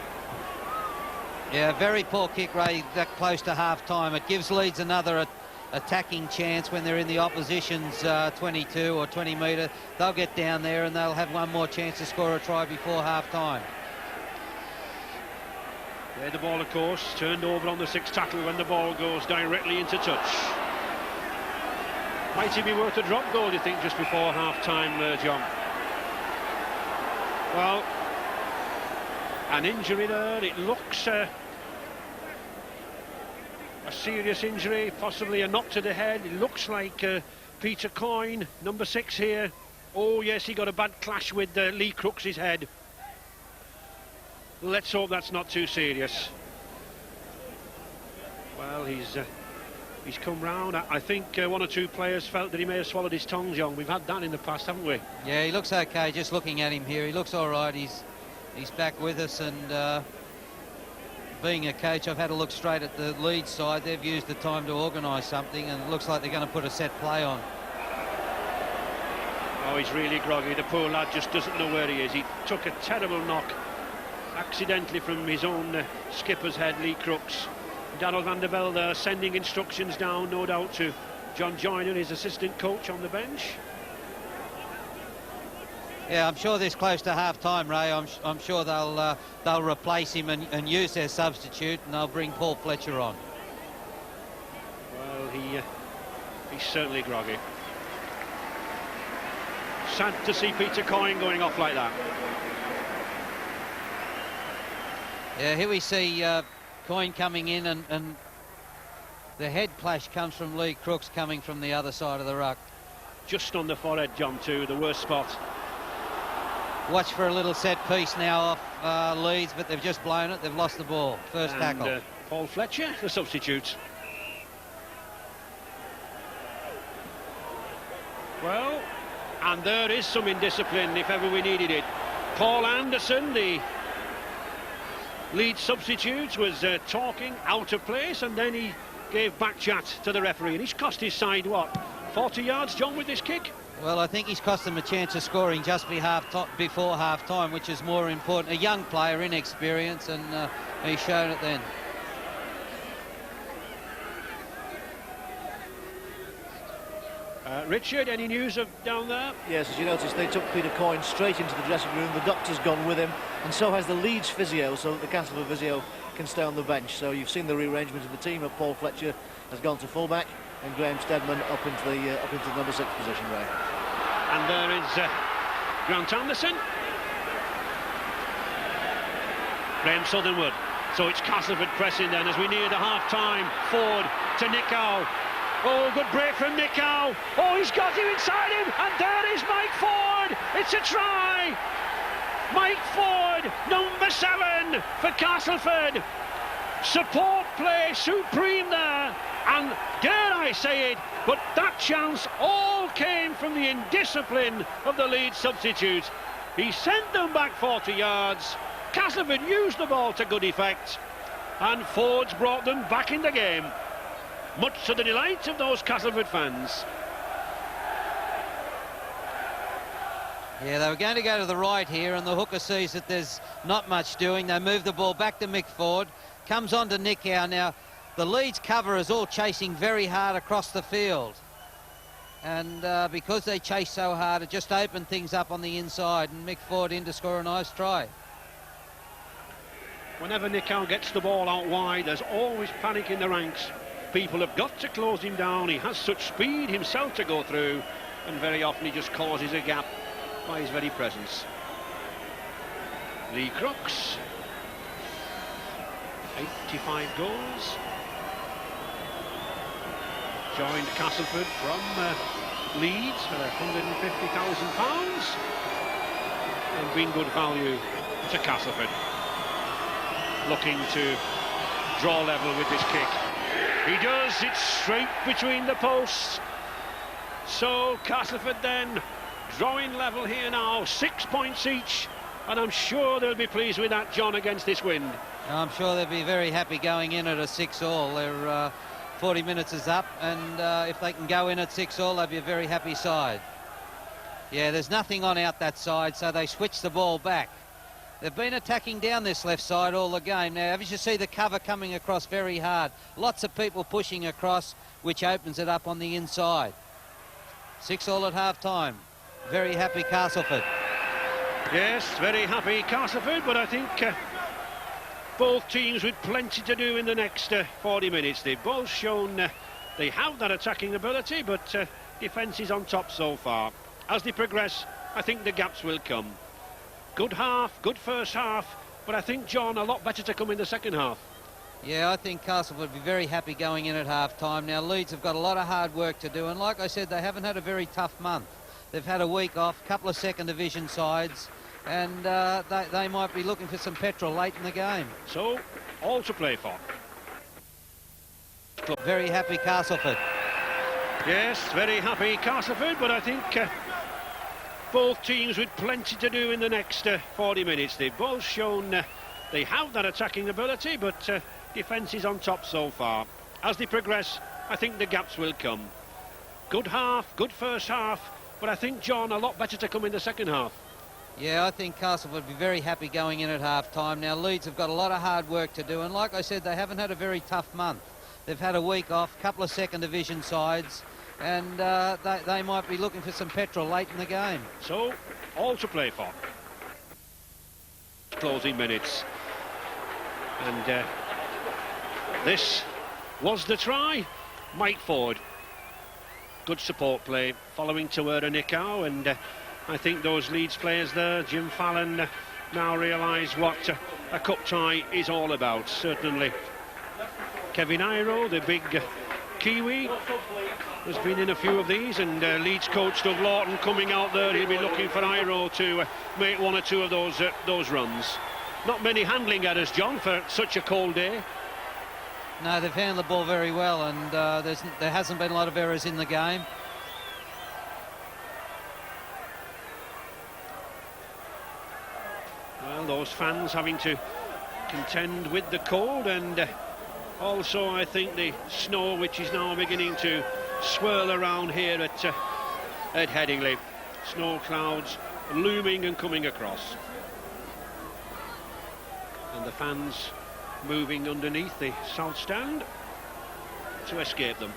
Yeah, very poor kick, Ray, that close to half-time. It gives Leeds another attacking chance when they're in the opposition's 22 or 20 metre. They'll get down there and they'll have one more chance to score a try before half-time. There the ball, of course, turned over on the 6th tackle when the ball goes directly into touch. Might it be worth a drop goal, do you think, just before half-time, John? Well, an injury there. It looks a serious injury, possibly a knock to the head. It looks like Peter Coyne, number 6 here. Oh, yes, he got a bad clash with Lee Crooks' head. Let's hope that's not too serious. Well, he's come round. I think one or two players felt that he may have swallowed his tongue, John. We've had that in the past, haven't we? Yeah, he looks okay. Just looking at him here, he looks all right. He's back with us, and being a coach, I've had a look straight at the Leeds side. They've used the time to organise something, and it looks like they're going to put a set play on. Oh, he's really groggy. The poor lad just doesn't know where he is. He took a terrible knock accidentally from his own skipper's head, Lee Crooks. Darrell van der Velde there sending instructions down, no doubt, to John Joyner, his assistant coach on the bench. Yeah, I'm sure this close to half-time, Ray. I'm sure they'll replace him and use their substitute, and they'll bring Paul Fletcher on. Well, he's certainly groggy. Sad to see Peter Coyne going off like that. Yeah, here we see Coyne coming in, and the head clash comes from Lee Crooks coming from the other side of the ruck. Just on the forehead, John, too, the worst spot. Watch for a little set piece now off Leeds, but they've just blown it. They've lost the ball. First tackle. Paul Fletcher, the substitute. Well, and there is some indiscipline if ever we needed it. Paul Anderson, the Leeds substitute, was talking out of place, and then he gave back chat to the referee, and he's cost his side, what, 40 yards, John, with this kick? Well, I think he's cost them a chance of scoring just before half-time, which is more important. A young player, inexperienced, and he's shown it then. Richard, any news of down there? Yes, as you noticed, they took Peter Coyne straight into the dressing room. The doctor's gone with him, and so has the Leeds physio, so that the Castleford physio can stay on the bench. So you've seen the rearrangement of the team. Paul Fletcher has gone to fullback, and Graham Steadman up into the number 6 position, Ray. And there is Grant Anderson. Graham Southernwood. So it's Castleford pressing then as we near the half-time. Ford to Nick Howe. Oh, good break from Nick Howe. Oh, he's got him inside him, and there is Mike Ford. It's a try. Mike Ford, number 7 for Castleford. Support play supreme there, and dare I say it, but that chance all came from the indiscipline of the Leeds substitute. He sent them back 40 yards. Castleford used the ball to good effect, and Ford's brought them back in the game, much to the delight of those Castleford fans. Yeah, they were going to go to the right here, and the hooker sees that there's not much doing. They move the ball back to Mick Ford. Comes on to Nick Howe. Now, the Leeds cover is all chasing very hard across the field. And because they chase so hard, it just opened things up on the inside, and Mick Ford in to score a nice try. Whenever Nick Howe gets the ball out wide, there's always panic in the ranks. People have got to close him down. He has such speed himself to go through, and very often he just causes a gap by his very presence. Lee Crooks, 85 goals. Joined Castleford from Leeds for £150,000. and been good value to Castleford. Looking to draw level with this kick. He does, it's straight between the posts. So Castleford then drawing level here now, 6 points each, and I'm sure they'll be pleased with that, John, against this wind. I'm sure they'll be very happy going in at a 6-all. Their 40 minutes is up, and if they can go in at 6-all, they'll be a very happy side. Yeah, there's nothing on out that side, so they switch the ball back. They've been attacking down this left side all the game. Now, as you see, the cover coming across very hard. Lots of people pushing across, which opens it up on the inside. 6-all at half-time. Very happy Castleford. Yes, very happy Castleford, but I think both teams with plenty to do in the next 40 minutes. They've both shown they have that attacking ability, but defence is on top so far. As they progress, I think the gaps will come. Good half, good first half, but I think, John, a lot better to come in the second half. Yeah, I think Castleford would be very happy going in at half-time. Now, Leeds have got a lot of hard work to do, and like I said, they haven't had a very tough month. They've had a week off, a couple of second division sides, and they might be looking for some petrol late in the game. So, all to play for. Very happy Castleford. Yes, very happy Castleford, but I think both teams with plenty to do in the next 40 minutes. They've both shown they have that attacking ability, but defence is on top so far. As they progress, I think the gaps will come. Good half, good first half, but I think, John, a lot better to come in the second half. Yeah, I think Castleford would be very happy going in at half-time. Now, Leeds have got a lot of hard work to do, and like I said, they haven't had a very tough month. They've had a week off, a couple of second division sides, and they might be looking for some petrol late in the game. So, all to play for. Closing minutes. And this was the try. Mike Ford. Good support play, following toward a Nicow, and I think those Leeds players there, Jim Fallon, now realise what a cup tie is all about. Certainly Kevin Iro, the big Kiwi, has been in a few of these, and Leeds coach Doug Lawton coming out there. He'll be looking for Iro to make one or two of those runs. Not many handling errors, John, for such a cold day. No, they've handled the ball very well, and there hasn't been a lot of errors in the game. Well, those fans having to contend with the cold, and also I think the snow, which is now beginning to swirl around here at Headingley. Snow clouds looming and coming across, and the fans moving underneath the south stand to escape them.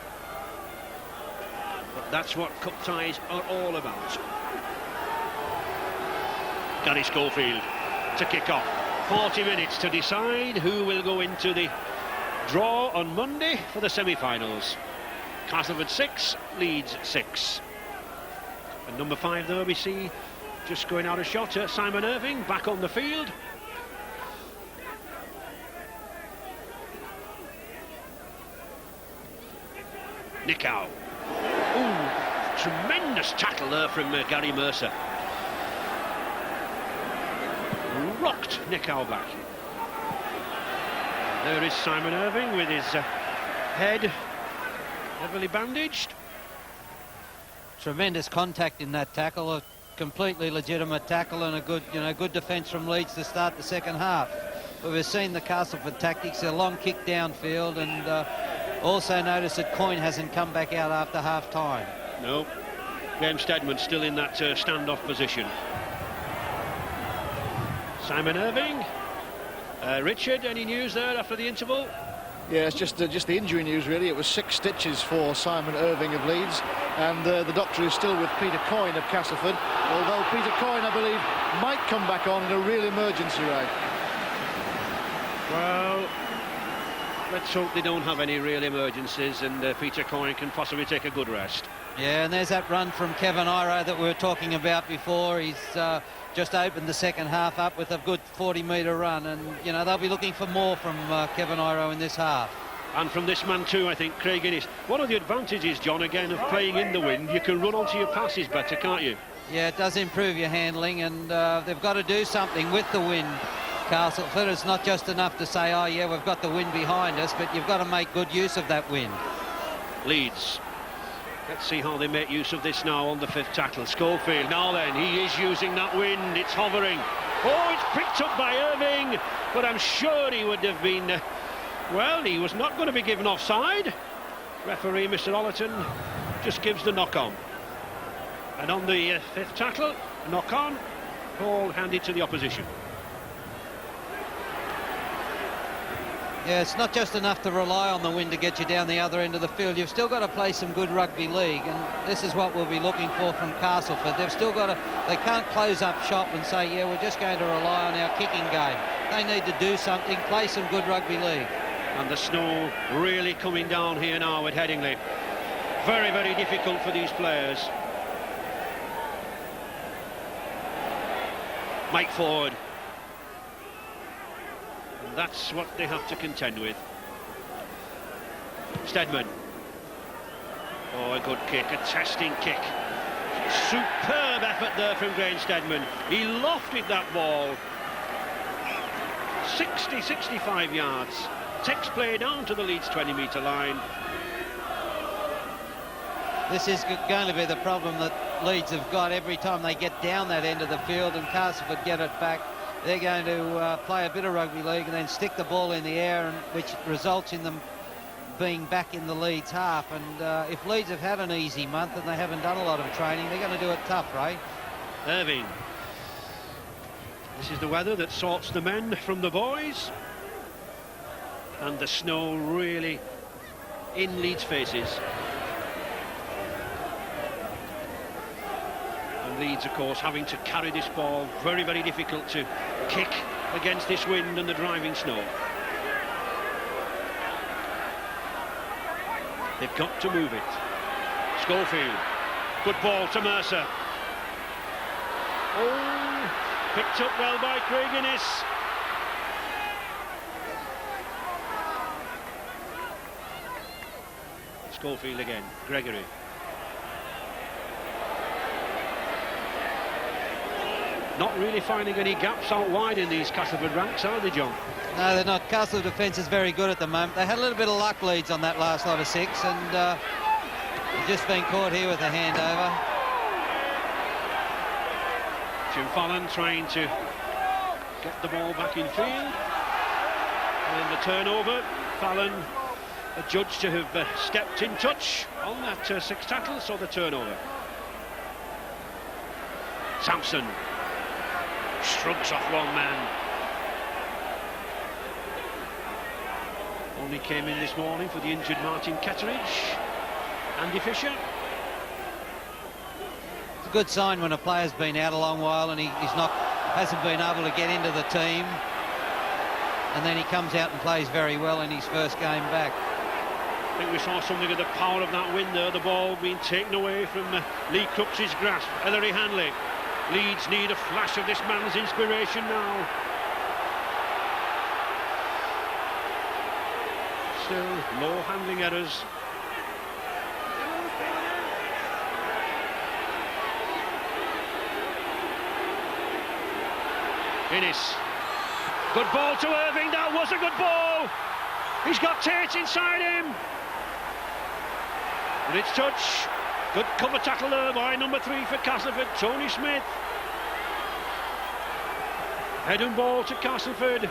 But that's what cup ties are all about. Gary Schofield to kick off. 40 minutes to decide who will go into the draw on Monday for the semi-finals. Castleford 6, Leeds 6. And number 5 there we see just going out of shot, Simon Irving back on the field. Nicow. Ooh, tremendous tackle there from Gary Mercer. Rocked Nicow back. And there is Simon Irving with his head heavily bandaged. Tremendous contact in that tackle, a completely legitimate tackle, and a good defence from Leeds to start the second half. But we've seen the Castleford tactics, a long kick downfield, and also notice that Coyne hasn't come back out after half-time. No, James Stedman still in that standoff position. Simon Irving. Richard, any news there after the interval? Yeah, it's just the injury news, really. It was 6 stitches for Simon Irving of Leeds, and the doctor is still with Peter Coyne of Castleford, although Peter Coyne, I believe, might come back on in a real emergency, right? Well, let's hope they don't have any real emergencies, and Peter Coyne can possibly take a good rest. Yeah, and there's that run from Kevin Iro that we were talking about before. He's just opened the second half up with a good 40-metre run, and they'll be looking for more from Kevin Iro in this half. And from this man too, I think, Craig Innes. One of the advantages, John, again, of playing in the wind, you can run onto your passes better, can't you? Yeah, it does improve your handling, and they've got to do something with the wind, Castleford. It's not just enough to say, oh yeah, we've got the wind behind us, but you've got to make good use of that wind. Leeds. Let's see how they make use of this now on the 5th tackle. Schofield, now then, he is using that wind. It's hovering. Oh, it's picked up by Irving, but I'm sure he would have been... well, he was not going to be given offside. Referee, Mr. Ollerton, just gives the knock-on. And on the 5th tackle, knock-on, ball handed to the opposition. Yeah, it's not just enough to rely on the wind to get you down the other end of the field. You've still got to play some good rugby league, and this is what we'll be looking for from Castleford. They've still got to... they can't close up shop and say, yeah, we're just going to rely on our kicking game. They need to do something, play some good rugby league. And the snow really coming down here now at Headingley. Very, very difficult for these players. Mike Ford. And that's what they have to contend with. Steadman. Oh, a good kick, a testing kick. Superb effort there from Graham Steadman. He lofted that ball. 60, 65 yards. Takes play down to the Leeds 20-metre line. This is going to be the problem that Leeds have got every time they get down that end of the field and Castleford get it back. They're going to play a bit of rugby league and then stick the ball in the air, and which results in them being back in the Leeds half. And if Leeds have had an easy month and they haven't done a lot of training, they're going to do it tough, Ray. Irving. This is the weather that sorts the men from the boys. And the snow really in Leeds' faces. And Leeds, of course, having to carry this ball. Very, very difficult to kick against this wind and the driving snow. They've got to move it. Schofield. Good ball to Mercer. Oh, picked up well by Craig Innes. Schofield again. Gregory. Not really finding any gaps out wide in these Castleford ranks, are they, John? No, they're not. Castleford defence is very good at the moment. They had a little bit of luck, Leeds, on that last lot of 6, and they've just been caught here with a handover. Jim Fallon trying to get the ball back in field. And the turnover. Fallon adjudged to have stepped in touch on that 6th tackle, so the turnover. Sampson shrugs off one man. Only came in this morning for the injured Martin Ketteridge. Andy Fisher. It's a good sign when a player's been out a long while and hasn't been able to get into the team, and then he comes out and plays very well in his first game back. I think we saw something of the power of that wind there, the ball being taken away from Lee Crooks's grasp. Ellery Hanley. Leeds need a flash of this man's inspiration now. Still low handling errors. Innes. Good ball to Irving. That was a good ball. He's got Tate inside him. And it's touch. Good cover tackle there by number 3 for Castleford, Tony Smith. Head and ball to Castleford.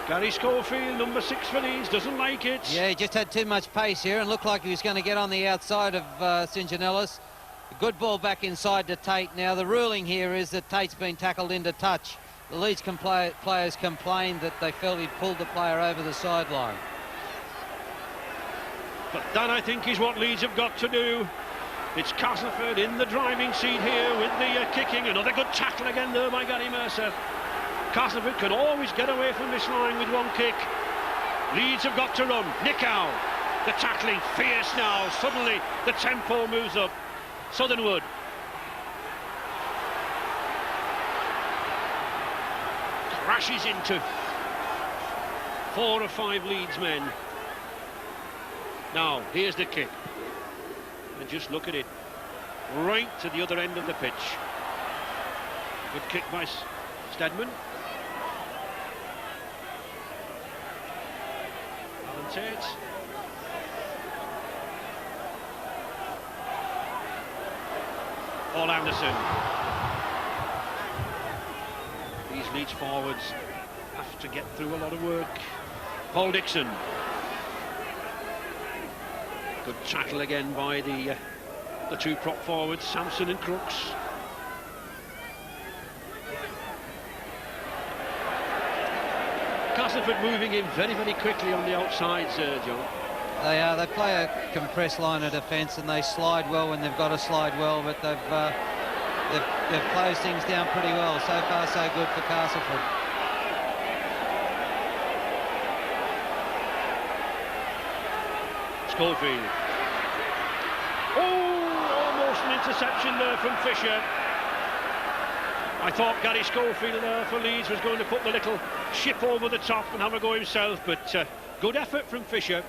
Gary Schofield, number 6 for Leeds, doesn't like it. Yeah, he just had too much pace here and looked like he was going to get on the outside of St Janellis. Good ball back inside to Tate. Now the ruling here is that Tate's been tackled into touch. The Leeds players complained that they felt he'd pulled the player over the sideline. But that, I think, is what Leeds have got to do. It's Castleford in the driving seat here with the kicking. Another good tackle again there by Gary Mercer. Castleford can always get away from this line with one kick. Leeds have got to run. Nickow, the tackling, fierce now. Suddenly the tempo moves up. Southernwood. Crashes into 4 or 5 Leeds men. Now, here's the kick. And just look at it. right to the other end of the pitch. Good kick by Stedman. Alan Tate. Paul Anderson. These Leeds forwards have to get through a lot of work. Paul Dixon. Good tackle again by the two prop forwards, Sampson and Crooks. Castleford moving in very, very quickly on the outsides, John. They play a compressed line of defence and they slide well when they've got to slide well, but they've closed things down pretty well. So far, so good for Castleford. Schofield. Oh, almost an interception there from Fisher. I thought Gary Schofield there for Leeds was going to put the little ship over the top and have a go himself, but good effort from Fisher.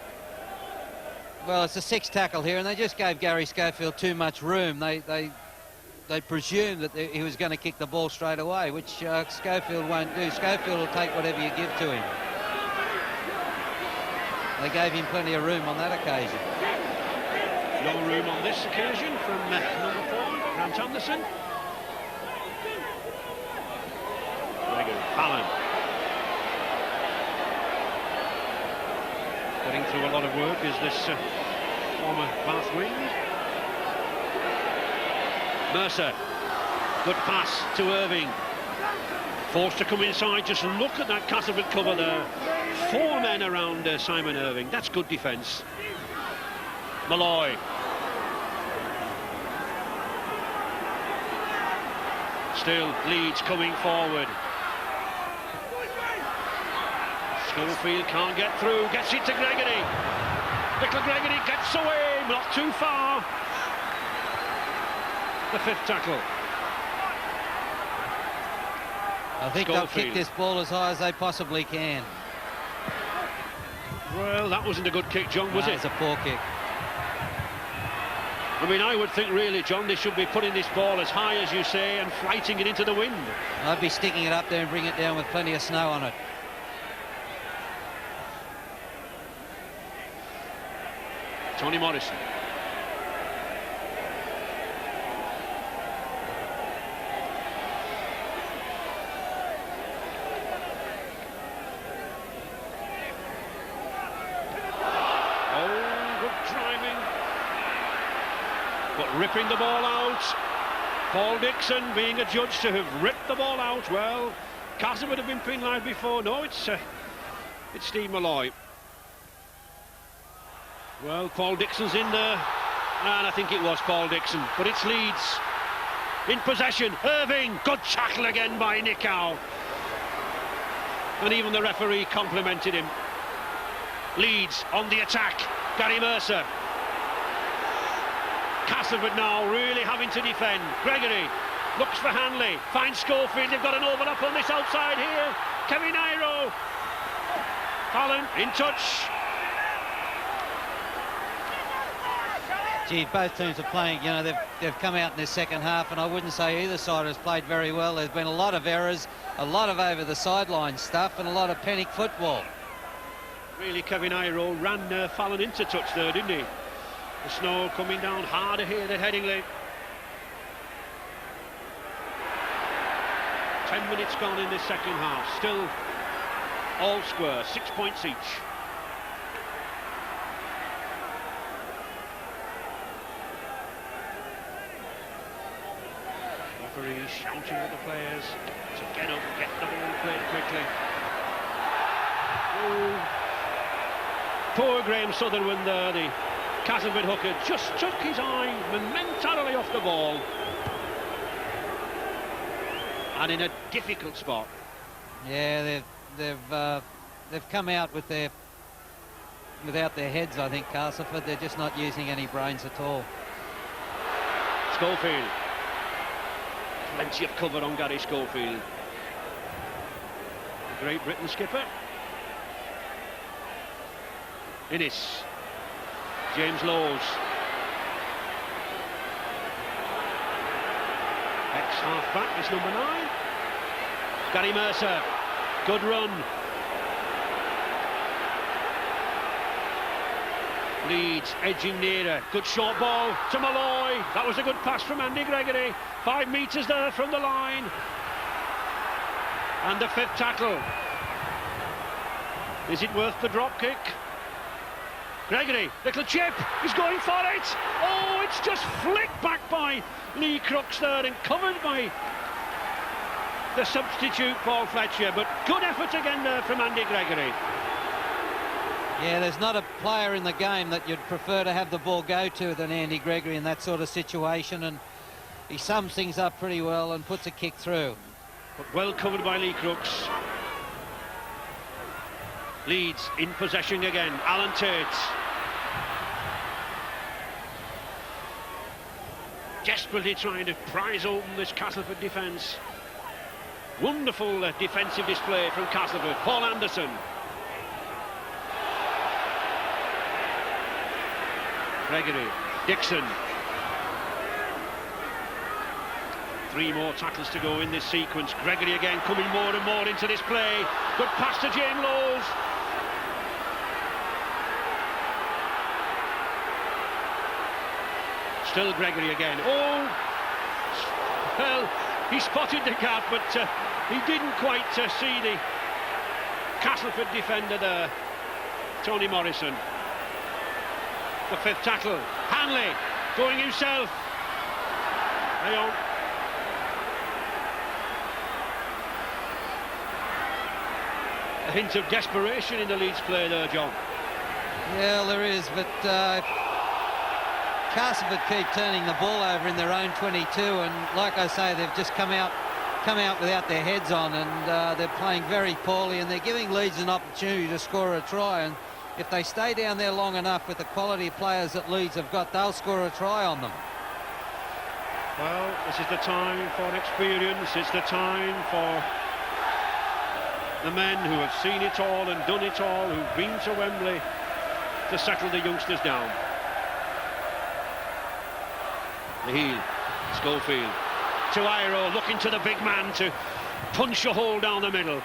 Well, it's a sixth tackle here, and they just gave Gary Schofield too much room. They presumed that he was going to kick the ball straight away, which Schofield won't do. Schofield will take whatever you give to him. They gave him plenty of room on that occasion. No room on this occasion from number 4, Grant Anderson. Very good. Allen. Getting through a lot of work is this former Bath wing. Mercer. Good pass to Irving. Forced to come inside. Just look at that Castleford cover there. 4 men around Simon Irving. That's good defence. Malloy. Still Leeds coming forward. Schofield can't get through, gets it to Gregory. Little Gregory gets away, not too far. The 5th tackle. I think they'll kick this ball as high as they possibly can. Well, that wasn't a good kick, John, was it? It's a poor kick. I mean, I would think really, John, they should be putting this ball as high as you say and flighting it into the wind. I'd be sticking it up there and bring it down with plenty of snow on it. Tony Morrison. Oh, good driving. But ripping the ball out. Paul Dixon being adjudged to have ripped the ball out. Well, Castle would have been penalised before. No, it's Steve Malloy. Well, Paul Dixon's in there, and I think it was Paul Dixon, but it's Leeds in possession. Irving, good tackle again by Nick Howe. And even the referee complimented him. Leeds on the attack, Gary Mercer. Castleford now really having to defend. Gregory looks for Hanley, finds Schofield, they've got an overlap on this outside here. Kevin Iro. Allen in touch. Gee, both teams are playing, you know, they've come out in this second half, and I wouldn't say either side has played very well. There's been a lot of errors, a lot of over the sideline stuff, and a lot of panic football. Really, Kevin Iro ran Fallon into touch there, didn't he? The snow coming down harder here at Headingley. 10 minutes gone in this second half. Still all square, 6 points each. Referee shouting at the players to get up, get the ball played quickly. Oh, poor Graham Sutherland there, the Castleford hooker, just took his eye momentarily off the ball. And in a difficult spot. Yeah, they've come out with without their heads, I think, Castleford. They're just not using any brains at all. Schofield. Plenty of cover on Gary Schofield. The Great Britain skipper. Innes. James Lowes. Half-back is number 9. Gary Mercer. Good run. Leeds edging nearer. Good short ball to Malloy. That was a good pass from Andy Gregory. 5 metres there from the line. And the 5th tackle. Is it worth the drop kick? Gregory, little chip, he's going for it. Oh, it's just flicked back by Lee Crooks there and covered by the substitute Paul Fletcher. But good effort again there from Andy Gregory. Yeah, there's not a player in the game that you'd prefer to have the ball go to than Andy Gregory in that sort of situation, and he sums things up pretty well and puts a kick through. But well covered by Lee Crooks. Leeds in possession again. Alan Tate. Desperately trying to prise open this Castleford defence. Wonderful defensive display from Castleford. Paul Anderson. Gregory, Dixon. 3 more tackles to go in this sequence. Gregory again coming more and more into this play. Good pass to James Lowes. Still Gregory again. Oh, well, he spotted the gap, but he didn't quite see the Castleford defender there, Tony Morrison. The 5th tackle. Hanley going himself. Hang on. A hint of desperation in the Leeds play there, John. Yeah, there is, but Castleford keep turning the ball over in their own 22, and like I say, they've just come out without their heads on, and they're playing very poorly, and they're giving Leeds an opportunity to score a try. And if they stay down there long enough with the quality of players that Leeds have got, they'll score a try on them. Well, this is the time for experience. It's the time for the men who have seen it all and done it all, who've been to Wembley, to settle the youngsters down. The heel, Schofield to Iro, looking to the big man to punch a hole down the middle.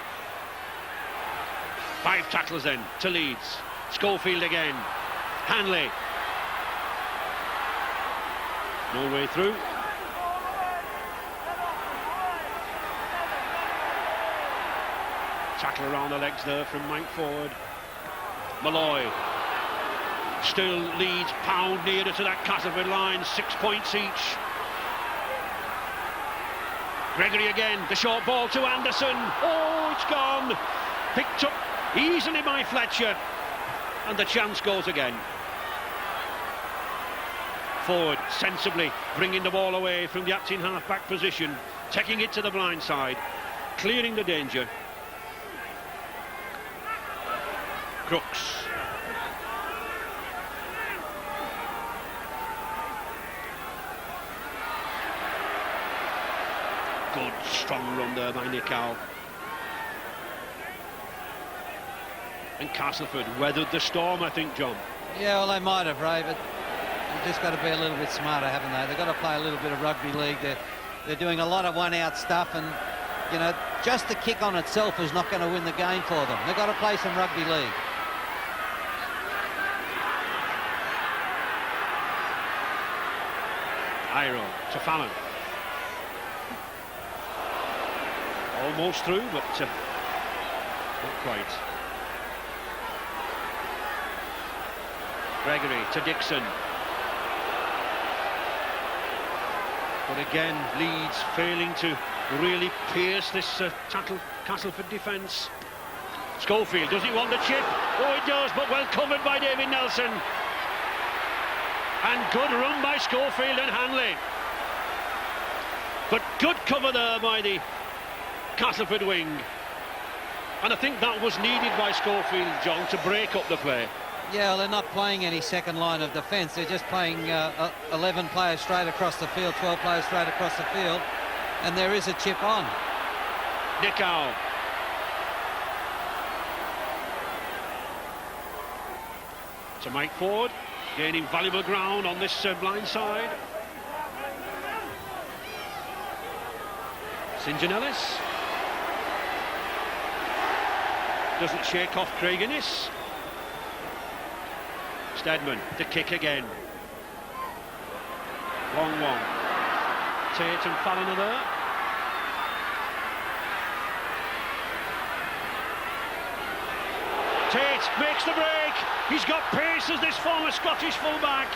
5 tackles then to Leeds. Schofield again. Hanley. No way through. Tackle around the legs there from Mike Ford. Malloy. Still Leeds pound nearer to that Castleford line. 6 points each. Gregory again. The short ball to Anderson. Oh, it's gone. Picked up easily by Fletcher. And the chance goes again. Ford sensibly bringing the ball away from the acting half-back position. Taking it to the blind side. Clearing the danger. Crooks. Good strong run there by Nichow. And Castleford weathered the storm, I think, John. Yeah, well, they might have, Ray, but you've just got to be a little bit smarter, haven't they? They've got to play a little bit of rugby league. They're doing a lot of one-out stuff, and, you know, just the kick on itself is not going to win the game for them. They've got to play some rugby league. Iro to Fallon. Almost through, but not quite. Gregory to Dixon. But again, Leeds failing to really pierce this Castleford defence. Schofield, does he want the chip? Oh, he does, but well covered by David Nelson. And good run by Schofield and Hanley. But good cover there by the Castleford wing. And I think that was needed by Schofield, John, to break up the play. Yeah, well, they're not playing any second line of defence. They're just playing 11 players straight across the field, 12 players straight across the field. And there is a chip on. Nichow. To Mike Ford, gaining valuable ground on this blind side. St John Ellis doesn't shake off Craig Innes. Steadman, the kick again. Long one. Tate and Fallon are there. Tate makes the break. He's got pace as this former Scottish fullback.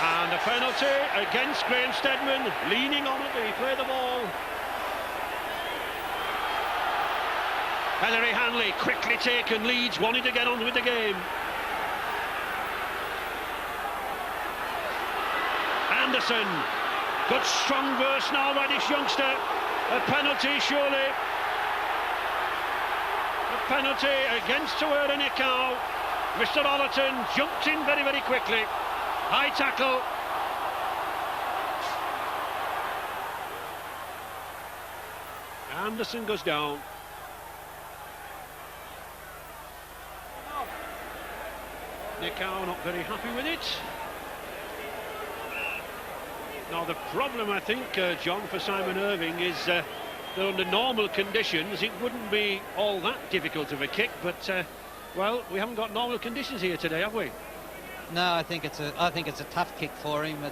And a penalty against Graham Steadman, leaning on it. Did he play the ball? Ellery Hanley quickly taken. Leeds wanted to get on with the game. Anderson, good strong burst now by this youngster. A penalty surely. A penalty against Tawera Nikau. Mr. Ollerton jumped in very, very quickly. High tackle. Anderson goes down. Nikau not very happy with it. Now the problem, I think, John, for Simon Irving is that under normal conditions it wouldn't be all that difficult of a kick, but well, we haven't got normal conditions here today, have we? No, I think it's a tough kick for him.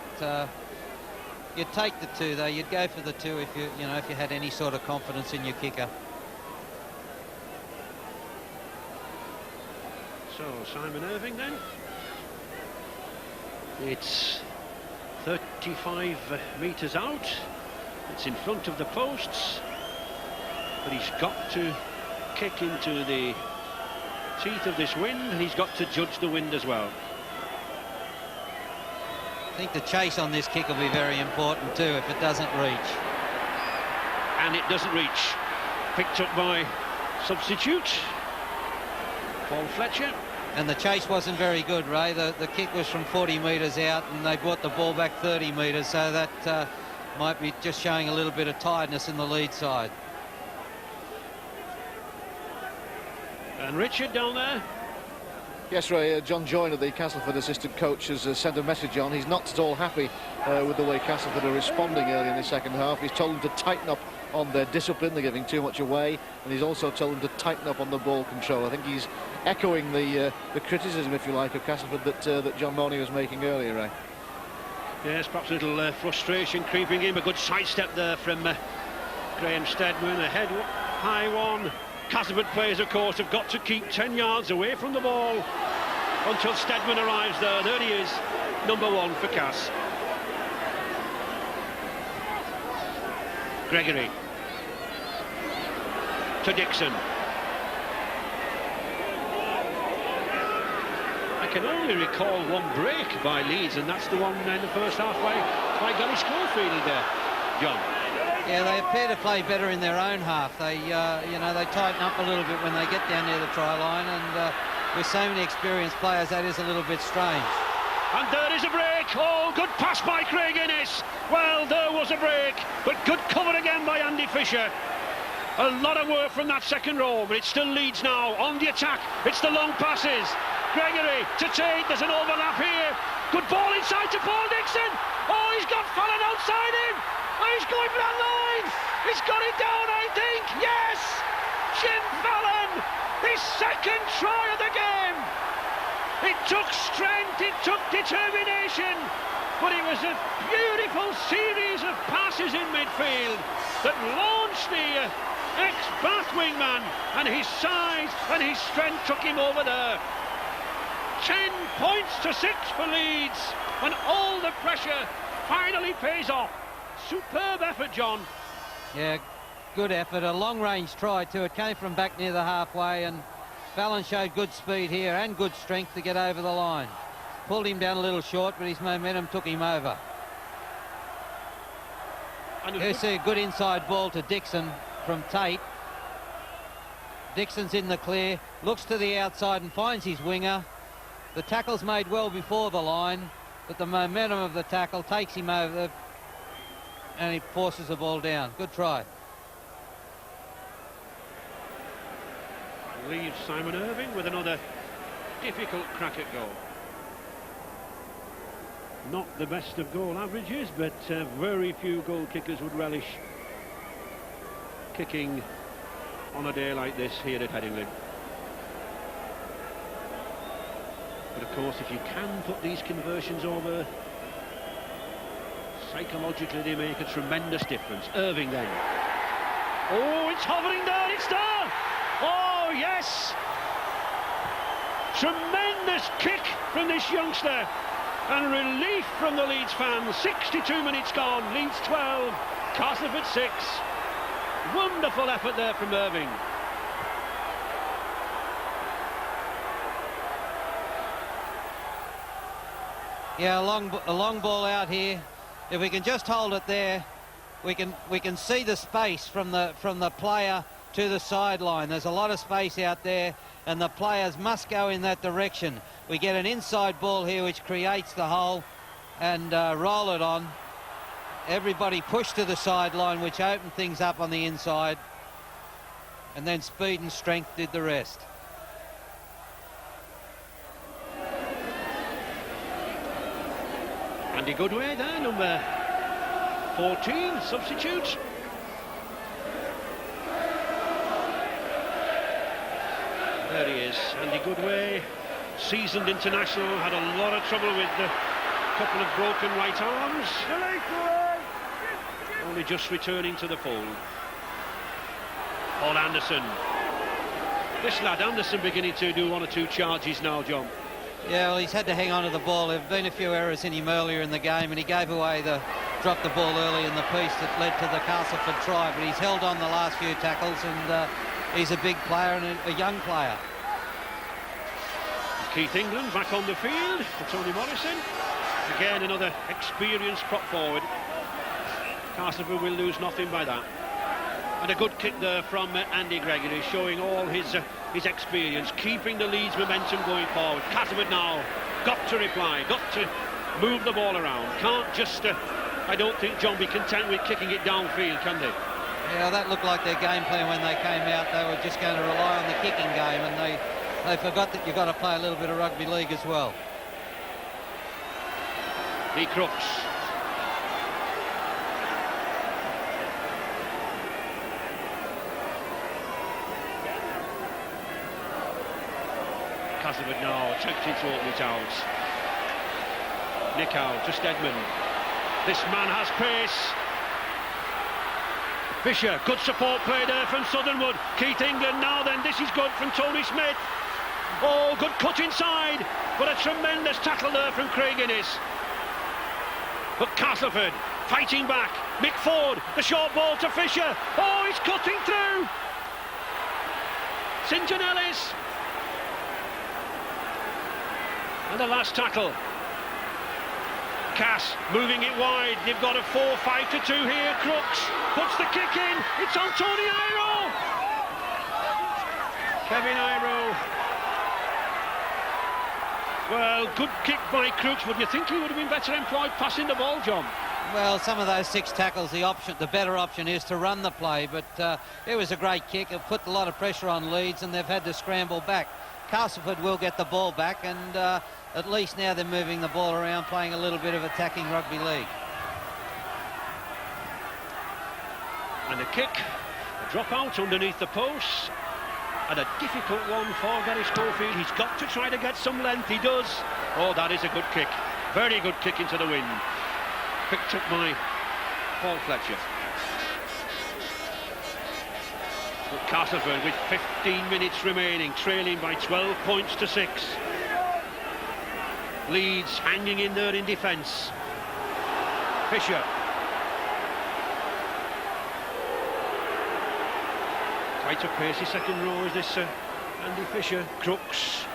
You'd take the two though. You'd go for the two if if you had any sort of confidence in your kicker. So Simon Irving then. It's 35 metres out. It's in front of the posts, but he's got to kick into the teeth of this wind, and he's got to judge the wind as well. I think the chase on this kick will be very important too if it doesn't reach. And it doesn't reach. Picked up by substitute Paul Fletcher. And the chase wasn't very good, Ray. The kick was from 40 metres out and they brought the ball back 30 metres, so that might be just showing a little bit of tiredness in the lead side. And Richard down there. Yes, Ray, John Joyner, the Castleford assistant coach, has sent a message on. He's not at all happy with the way Castleford are responding early in the second half. He's told them to tighten up on their discipline. They're giving too much away, and he's also told them to tighten up on the ball control. I think he's echoing the criticism, if you like, of Castleford that John Mooney was making earlier, Ray. Yes, perhaps a little frustration creeping in. A good sidestep there from Graham Steadman. A head high one. Castleford players, of course, have got to keep 10 yards away from the ball until Steadman arrives there. There he is, number one for Cass. Gregory to Dixon. I can only recall one break by Leeds, and that's the one in the first half by Gary Schofield there, John. Yeah, they appear to play better in their own half. They, they tighten up a little bit when they get down near the try line, and with so many experienced players, that is a little bit strange. And there is a break. Oh, good pass by Craig Innes. Well, there was a break, but good cover again by Andy Fisher. A lot of work from that second row, but it still leads now on the attack. It's the long passes. Gregory to Tate. There's an overlap here. Good ball inside to Paul Dixon. Oh, he's got Fallon outside him. Oh, he's going for that line. He's got it down, I think. Yes! Jim Fallon, his second try of the game. It took strength, it took determination, but it was a beautiful series of passes in midfield that launched the ex-Bath wingman, and his size and his strength took him over there. 10 points to 6 for Leeds, and all the pressure finally pays off. Superb effort, John. Yeah, good effort. A long-range try too. It came from back near the halfway, and Fallon showed good speed here and good strength to get over the line. Pulled him down a little short, but his momentum took him over. You see a good inside ball to Dixon from Tate. Dixon's in the clear, looks to the outside and finds his winger. The tackle's made well before the line, but the momentum of the tackle takes him over and he forces the ball down. Good try. Leaves Simon Irving with another difficult crack at goal. Not the best of goal averages, but very few goal kickers would relish kicking on a day like this here at Headingley. But of course, if you can put these conversions over, psychologically they make a tremendous difference. Irving then. Oh, it's hovering down, it's down! Oh, yes! Tremendous kick from this youngster, and relief from the Leeds fans. 62 minutes gone, Leeds 12, Castleford 6. Wonderful effort there from Irving. Yeah, a long ball out here. If we can just hold it there, we can see the space from the player to the sideline. There's a lot of space out there, and the players must go in that direction. We get an inside ball here which creates the hole, and roll it on. Everybody push to the sideline, which opened things up on the inside, and then speed and strength did the rest. Andy Goodway there, number 14, substitute. There he is, Andy Goodway, seasoned international, had a lot of trouble with a couple of broken right arms. Only just returning to the fold. Paul Anderson. This lad Anderson beginning to do one or two charges now, John. Yeah, well, he's had to hang on to the ball. There have been a few errors in him earlier in the game, and he gave away dropped the ball early in the piece that led to the Castleford try, but he's held on the last few tackles, and he's a big player and a young player. Keith England back on the field for Tony Morrison. Again, another experienced prop forward. Castleford will lose nothing by that. And a good kick there from Andy Gregory, showing all his experience, keeping the Leeds momentum going forward. Castleford now got to reply, got to move the ball around. Can't just, I don't think, John, be content with kicking it downfield, can they? Yeah, that looked like their game plan when they came out. They were just going to rely on the kicking game, and they forgot that you've got to play a little bit of rugby league as well. Lee Crooks. Castleford now attempting to open it out. Nick out, just Edmund. This man has pace. Fisher, good support play there from Southernwood. Keith England now then, this is good from Tony Smith. Oh, good cut inside, but a tremendous tackle there from Craig Innes. But Castleford fighting back. Mick Ford, the short ball to Fisher. Oh, he's cutting through. St John Ellis. And the last tackle. Cass moving it wide. They've got a 4-5-2 here. Crooks puts the kick in. It's on Tony Iro. Kevin Iro. Well, good kick by Crooks. Would you think he would have been better employed passing the ball, John? Well, some of those 6 tackles, the better option is to run the play, but it was a great kick. It put a lot of pressure on Leeds, and they've had to scramble back. Castleford will get the ball back, and at least now they're moving the ball around, playing a little bit of attacking rugby league. And a kick, a drop out underneath the post, and a difficult one for Gary Schofield. He's got to try to get some length, he does. Oh, that is a good kick, very good kick into the wind. Picked up by Paul Fletcher. But Castleford with 15 minutes remaining, trailing by 12 points to 6. Leeds hanging in there in defence. Fisher. Quite a pacey second row is this Andy Fisher. Crooks.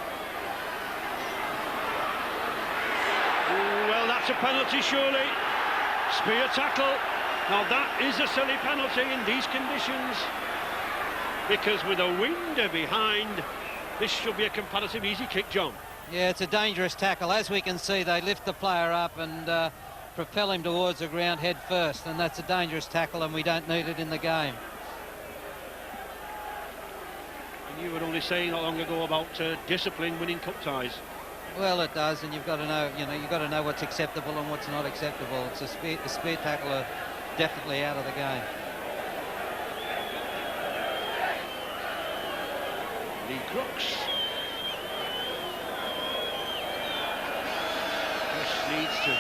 Well, that's a penalty surely. Spear tackle. Now that is a silly penalty in these conditions, because with a wind behind, this should be a comparative easy kick, John. Yeah, it's a dangerous tackle. As we can see, they lift the player up and propel him towards the ground head first, and that's a dangerous tackle, and we don't need it in the game. And you were only saying not long ago about discipline winning cup ties. Well, it does, and you've got to know, you've got to know what's acceptable and what's not acceptable. It's the spear tackle are definitely out of the game. Lee Crooks. Just needs to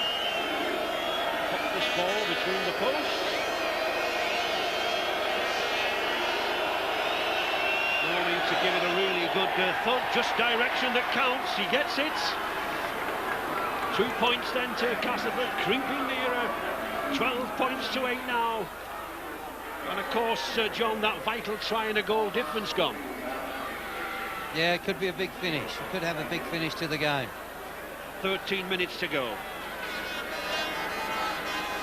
put this ball between the posts. No need to give it a really good thud, just direction that counts. He gets it. 2 points then to Castleford, creeping nearer. 12 points to 8 now. And of course, John, that vital try and a goal difference gone. Yeah, it could be a big finish. It could have a big finish to the game. 13 minutes to go.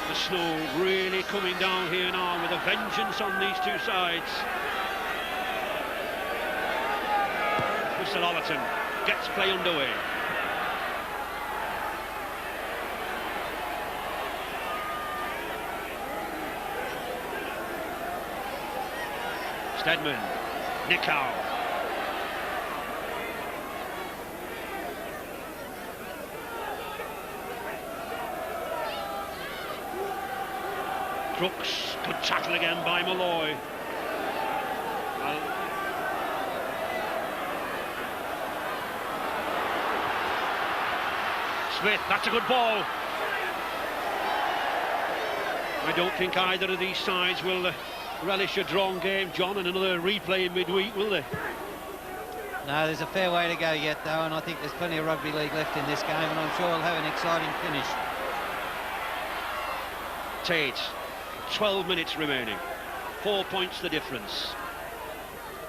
The snow really coming down here now with a vengeance on these two sides. Mr. Ollerton gets play underway. Steadman, Nickau. Crooks, good tackle again by Malloy. Smith, that's a good ball. I don't think either of these sides will relish a drawn game, John, and another replay in midweek, will they? No, there's a fair way to go yet, though, and I think there's plenty of rugby league left in this game, and I'm sure we'll have an exciting finish. Tate, 12 minutes remaining. 4 points the difference.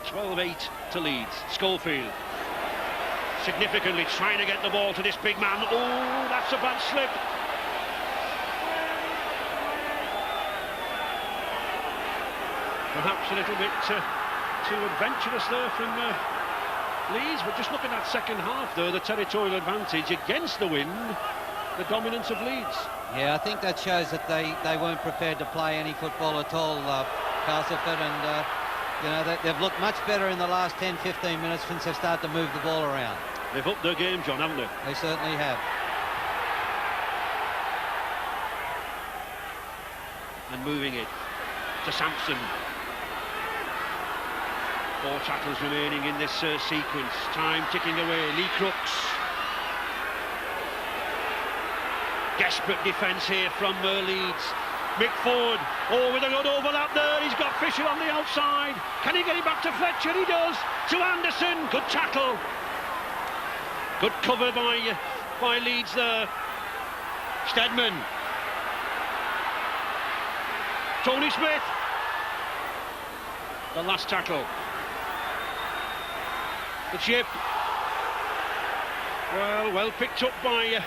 12-8 to Leeds. Schofield. Significantly trying to get the ball to this big man. Oh, that's a bad slip. Perhaps a little bit too adventurous there from Leeds, but just look at that second half there, the territorial advantage against the wind, the dominance of Leeds. Yeah, I think that shows that they weren't prepared to play any football at all, Castleford, and they've looked much better in the last 10-15 minutes since they've started to move the ball around. They've upped their game, John, haven't they? They certainly have. And moving it to Sampson. 4 tackles remaining in this sequence. Time ticking away. Lee Crooks. Desperate defence here from Leeds. Mick Ford. Oh, with a good overlap there. He's got Fisher on the outside. Can he get it back to Fletcher? He does. To Anderson. Good tackle. Good cover by Leeds there. Steadman. Tony Smith. The last tackle. The chip. Well picked up by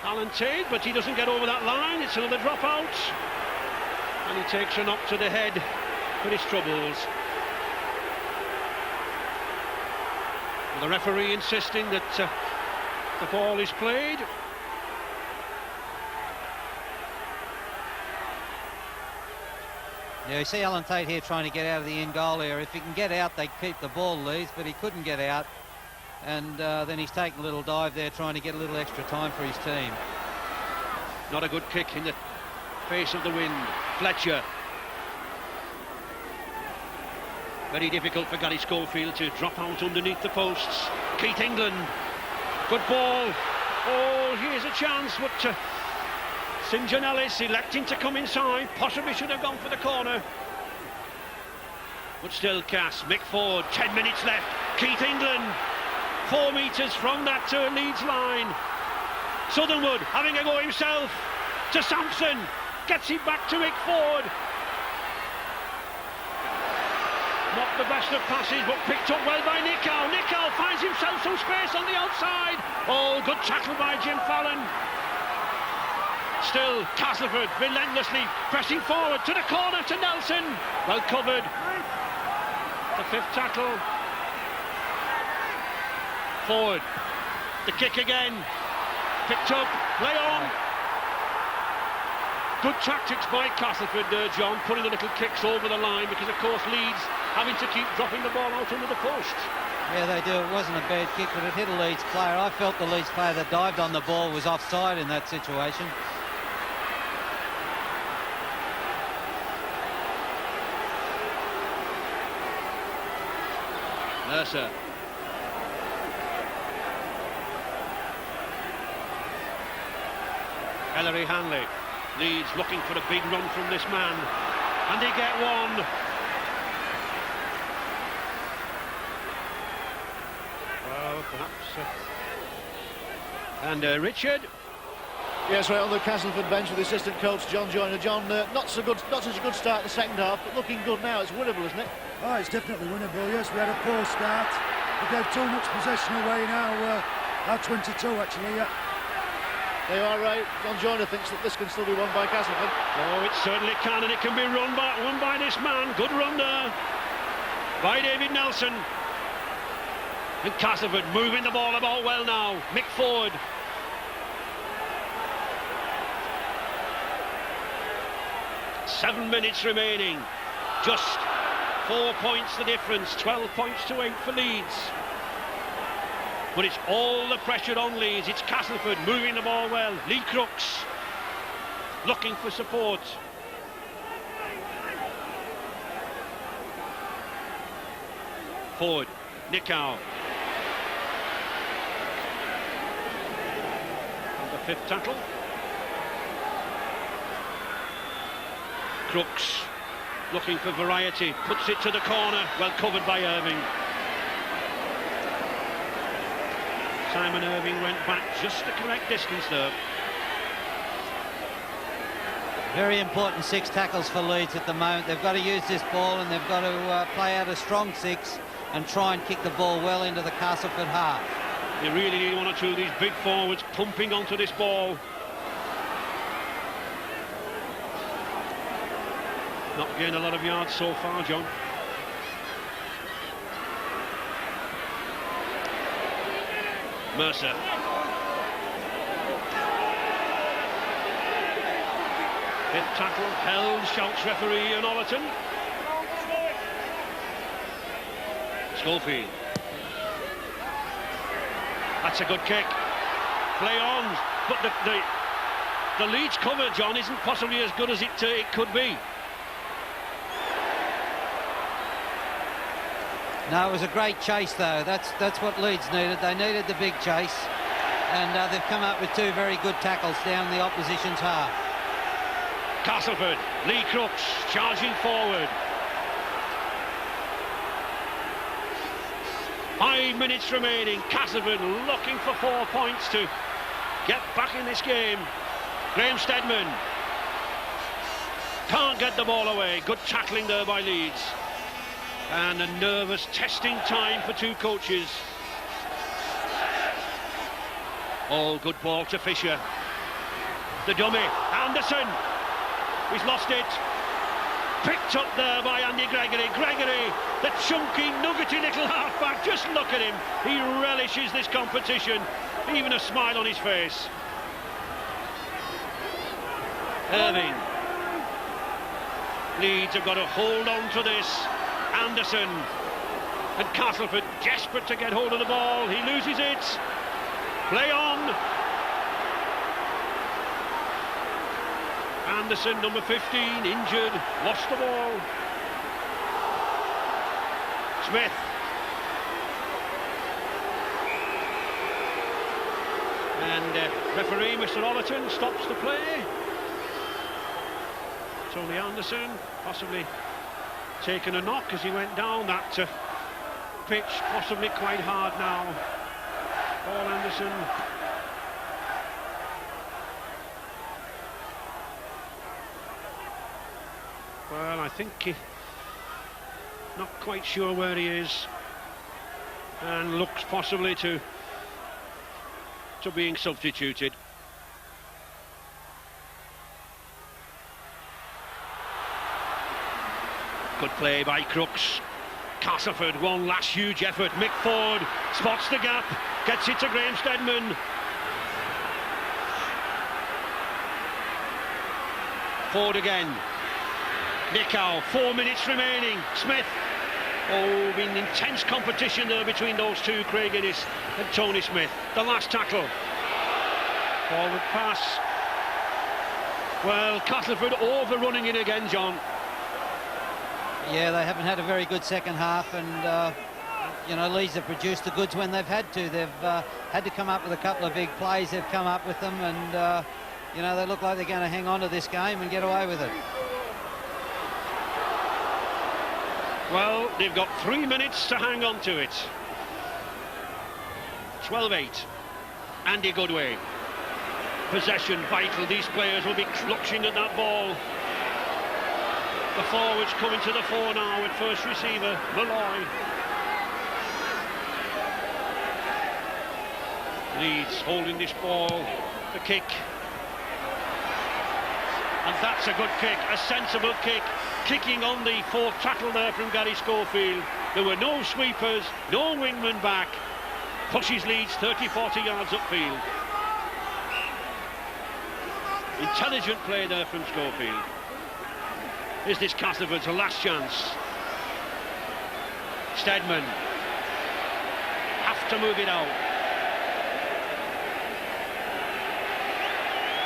Alan Tate, but he doesn't get over that line. It's another dropout. And he takes a knock to the head for his troubles. And the referee insisting that the ball is played. Yeah, you see Alan Tate here trying to get out of the end goal area. If he can get out, they keep the ball, Leeds, but he couldn't get out. And then he's taking a little dive there, trying to get a little extra time for his team. Not a good kick in the face of the wind. Fletcher. Very difficult for Gary Schofield to drop out underneath the posts. Keith England. Good ball. Oh, here's a chance, but St John Ellis electing to come inside. Possibly should have gone for the corner. But still Cass. Mick Ford, 10 minutes left. Keith England, 4 metres from that Leeds line. Southernwood having a go himself to Sampson. Gets it back to Mick Ford. Not the best of passes, but picked up well by Nickau. Nickau finds himself some space on the outside. Oh, good tackle by Jim Fallon. Still, Castleford relentlessly pressing forward to the corner to Nelson. Well covered. The 5th tackle. Forward. The kick again. Picked up. Play on. Good tactics by Castleford there, John, putting the little kicks over the line, because of course Leeds having to keep dropping the ball out under the post. Yeah, they do. It wasn't a bad kick, but it hit a Leeds player. I felt the Leeds player that dived on the ball was offside in that situation. Mercer. Ellery Hanley. Leeds looking for a big run from this man. And they get one. Well, perhaps... And Richard. Yes, right on the Castleford bench with the assistant coach John Joyner. John, not such a good start in the second half, but looking good now. It's winnable, isn't it? Oh, it's definitely winnable, yes. We had a poor start. We gave too much possession away now. Our 22, actually, yeah. They are right. John Joyner thinks that this can still be won by Castleford. Oh, it certainly can, and it can be won by this man. Good run there by David Nelson. And Castleford moving the ball about well now. Mick Ford. Seven minutes remaining. Just 4 points the difference. 12 points to 8 for Leeds. But it's all the pressure on Leeds. It's Castleford moving the ball well. Lee Crooks looking for support. Ford, Nicow. And the fifth tackle. Crooks looking for variety. Puts it to the corner. Well covered by Irving. Simon Irving went back just the correct distance there. Very important 6 tackles for Leeds at the moment. They've got to use this ball and they've got to play out a strong 6 and try and kick the ball well into the Castleford half. They really need one or two of these big forwards pumping onto this ball. Not gained a lot of yards so far, John. Mercer. Fifth tackle held, shouts referee Ian Ollerton. Schofield. That's a good kick. Play on, but the Leeds cover, John, isn't possibly as good as it could be. No, it was a great chase, though. That's what Leeds needed. They needed the big chase, and they've come up with 2 very good tackles down the opposition's half. Castleford, Lee Crooks charging forward. 5 minutes remaining. Castleford looking for 4 points to get back in this game. Graham Steadman can't get the ball away. Good tackling there by Leeds. And a nervous testing time for 2 coaches. Oh, good ball to Fisher. The dummy, Anderson. He's lost it. Picked up there by Andy Gregory. Gregory, the chunky, nuggety little halfback. Just look at him. He relishes this competition. Even a smile on his face. Irving. Leeds have got to hold on to this. Anderson. And Castleford desperate to get hold of the ball. He loses it. Play on. Anderson, number 15, injured, lost the ball. Smith. And referee, Mr. Ollerton, stops the play. Tony Anderson, possibly taken a knock as he went down that pitch, possibly quite hard now. Paul Anderson. Well, I think not quite sure where he is, and looks possibly to being substituted. Good play by Crooks. Castleford, one last huge effort. Mick Ford spots the gap, gets it to Graham Steadman. Ford again. Nicow, 4 minutes remaining. Smith Oh, been intense competition there between those two, Craig Innes and Tony Smith. The last tackle. Forward pass. Well, Castleford overrunning it again, John. Yeah, they haven't had a very good second half, and you know, Leeds have produced the goods when they've had to. They've had to come up with a couple of big plays. They've come up with them, and you know, they look like they're going to hang on to this game and get away with it. Well, they've got 3 minutes to hang on to it. 12-8. Andy Goodway. Possession vital. These players will be clutching at that ball. The forwards coming to the fore now with first receiver, Malloy. Leeds holding this ball. The kick. And that's a good kick, a sensible kick. Kicking on the fourth tackle there from Gary Schofield. There were no sweepers, no wingman back. Pushes Leeds 30-40 yards upfield. Intelligent play there from Schofield. Is this Castleford's last chance? Steadman. Have to move it out.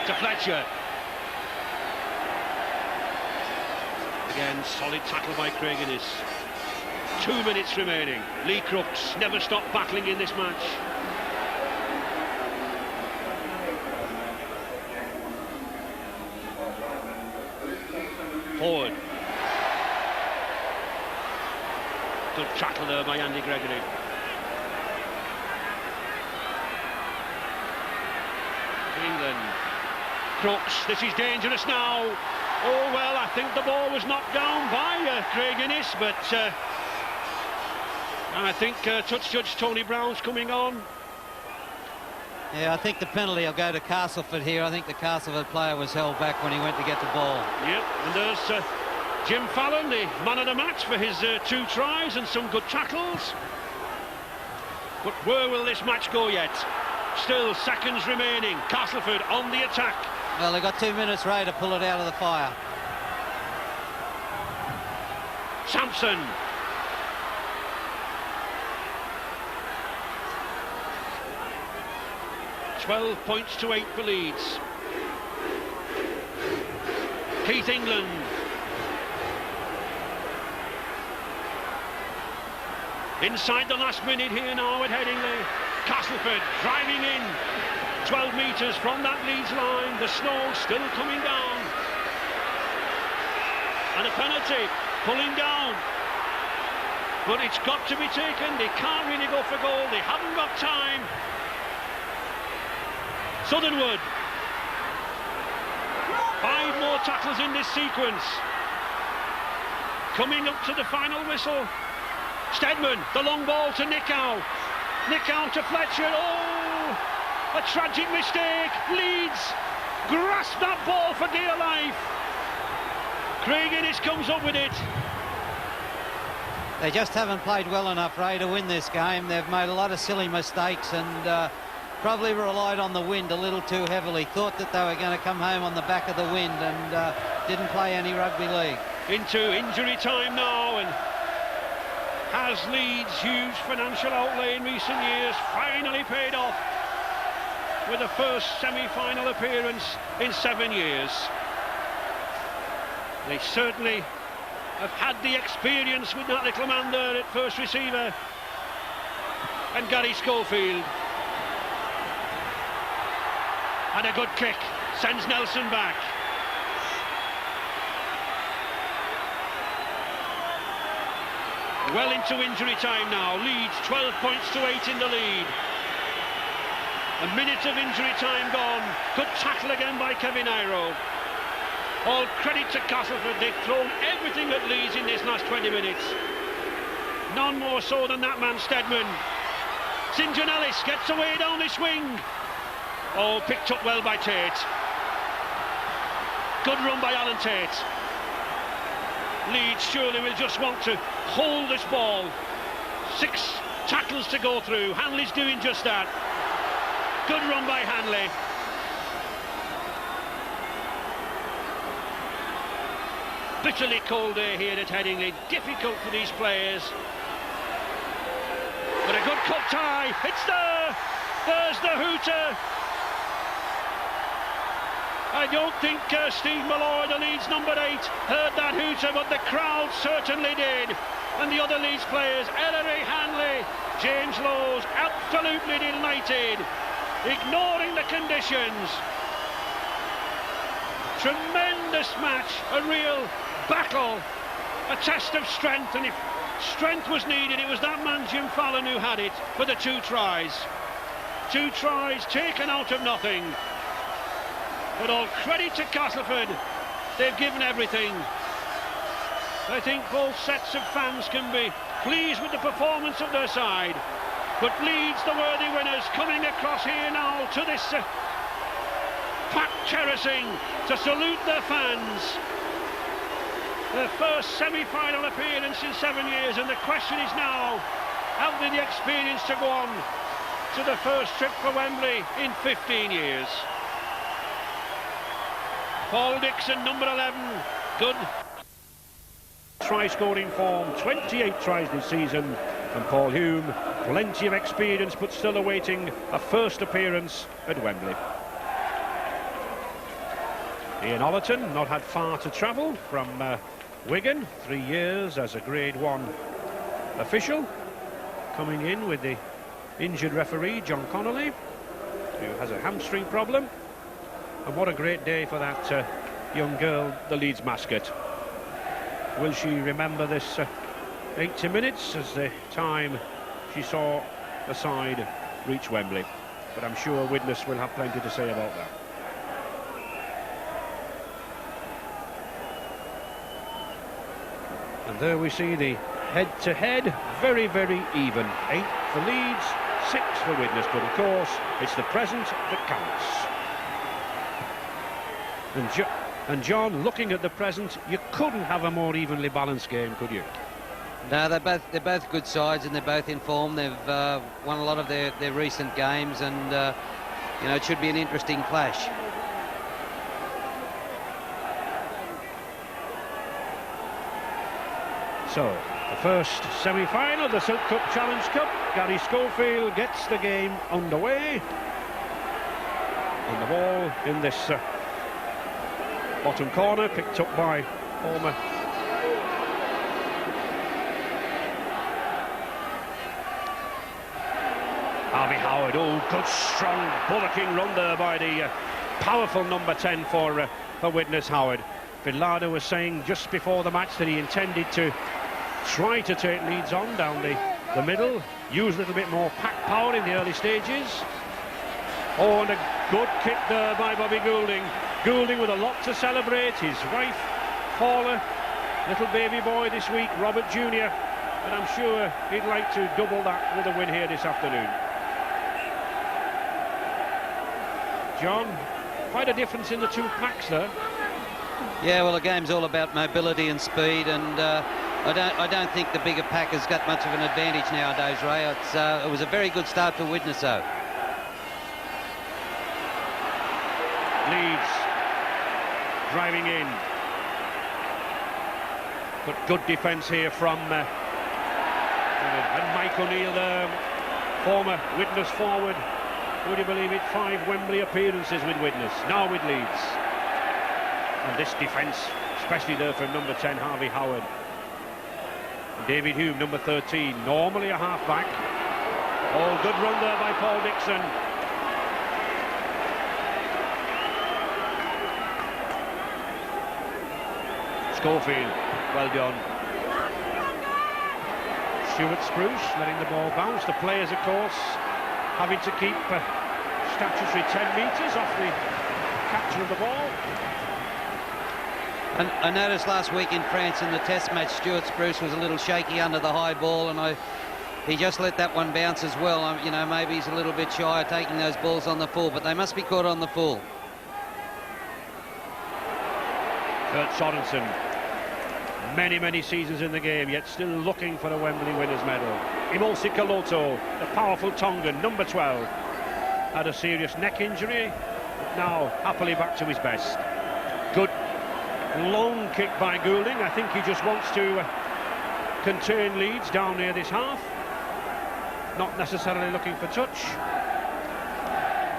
To Fletcher. Again, solid tackle by Craig Innes. 2 minutes remaining. Lee Crooks never stopped battling in this match. Forward. Good tackle there by Andy Gregory. England. Crooks, this is dangerous now. Oh, well, I think the ball was knocked down by Craig Innes, but I think touch judge Tony Brown's coming on. Yeah, I think the penalty will go to Castleford here. I think the Castleford player was held back when he went to get the ball. Yep, and there's Jim Fallon, the man of the match for his 2 tries and some good tackles. But where will this match go yet? Still seconds remaining. Castleford on the attack. Well, they've got 2 minutes, Ray, to pull it out of the fire. Sampson. $12 points to 8 for Leeds. Keith England. Inside the last minute here now at Headingley. Castleford driving in. 12 metres from that Leeds line. The snow still coming down. And a penalty pulling down. But it's got to be taken. They can't really go for goal. They haven't got time. Southernwood. 5 more tackles in this sequence. Coming up to the final whistle. Steadman, the long ball to Nickow. Nickow to Fletcher. Oh, a tragic mistake. Leeds grasp that ball for dear life. Craig Innes comes up with it. They just haven't played well enough, Ray, to win this game. They've made a lot of silly mistakes and probably relied on the wind a little too heavily. Thought that they were going to come home on the back of the wind and didn't play any rugby league. Into injury time now, and has Leeds' huge financial outlay in recent years finally paid off with the first semi-final appearance in 7 years. They certainly have had the experience with that little man there at first receiver. And Gary Schofield. And a good kick sends Nelson back. Well into injury time now. Leeds 12 points to 8 in the lead. A minute of injury time gone. Good tackle again by Kevin Iro. All credit to Castleford. They've thrown everything at Leeds in this last 20 minutes. None more so than that man Steadman. St John Ellis gets away down this wing. Oh, picked up well by Tate. Good run by Alan Tate. Leeds surely will just want to hold this ball. 6 tackles to go through. Hanley's doing just that. Good run by Hanley. bitterly cold day here at Headingley. Difficult for these players. But a good cup tie. It's there. There's the hooter. I don't think Steve Malloy, the Leeds number 8, heard that hooter, but the crowd certainly did. And the other Leeds players, Ellery, Hanley, James Lowes, absolutely delighted, ignoring the conditions. Tremendous match, a real battle, a test of strength, and if strength was needed, it was that man Jim Fallon who had it for the 2 tries. 2 tries taken out of nothing. But all credit to Castleford, they've given everything. I think both sets of fans can be pleased with the performance of their side. But Leeds, the worthy winners, coming across here now to this packed terracing to salute their fans. Their first semi-final appearance in 7 years, and the question is now, have they the experience to go on to the first trip for Wembley in 15 years? Paul Dixon, number 11, good. Try-scoring form, 28 tries this season, and Paul Hume, plenty of experience, but still awaiting a first appearance at Wembley. Ian Ollerton not had far to travel from Wigan, 3 years as a Grade 1 official, coming in with the injured referee John Connolly, who has a hamstring problem. And what a great day for that young girl, the Leeds mascot. Will she remember this 80 minutes as the time she saw the side reach Wembley? But I'm sure Widnes will have plenty to say about that. And there we see the head-to-head, very, very even. 8 for Leeds, 6 for Widnes, but of course it's the present that counts. And John, looking at the present, you couldn't have a more evenly balanced game, could you? No, they're both good sides, and they're both in form. They've won a lot of their recent games, and you know, it should be an interesting clash. So, the first semi-final, the Silk Cup Challenge Cup. Gary Schofield gets the game underway. And the ball in this bottom corner, picked up by former Harvey Howard. Oh, good strong bullocking run there by the powerful number 10 for Widnes, Howard. Finlada was saying just before the match that he intended to try to take Leeds on down the middle, use a little bit more pack power in the early stages. Oh, and a good kick there by Bobby Goulding. Goulding with a lot to celebrate. His wife, Paula, little baby boy this week, Robert Jr. And I'm sure he'd like to double that with a win here this afternoon. John, quite a difference in the 2 packs there. Yeah, well, the game's all about mobility and speed, and I don't think the bigger pack has got much of an advantage nowadays, Ray. It was a very good start for Widnes, though. Leeds driving in, but good defence here from and Mike O'Neill, former Widnes forward. Would you believe it? 5 Wembley appearances with Widnes, now with Leeds. And this defence, especially there from number 10, Harvey Howard. David Hume, number 13, normally a half-back. Oh, good run there by Paul Dixon. Schofield, well done. Stuart Spruce letting the ball bounce. The players, of course, having to keep statutory 10 metres off the capture of the ball. And I noticed last week in France in the test match, Stuart Spruce was a little shaky under the high ball, and he just let that one bounce as well. You know, maybe he's a little bit shy of taking those balls on the full, but they must be caught on the full. Kurt Sorensen, many seasons in the game, yet still looking for a Wembley winners medal. Imolsi Kaloto, the powerful Tongan, number 12, had a serious neck injury, but now happily back to his best. Good Long kick by Goulding. I think he just wants to contain Leeds down near this half. Not necessarily looking for touch.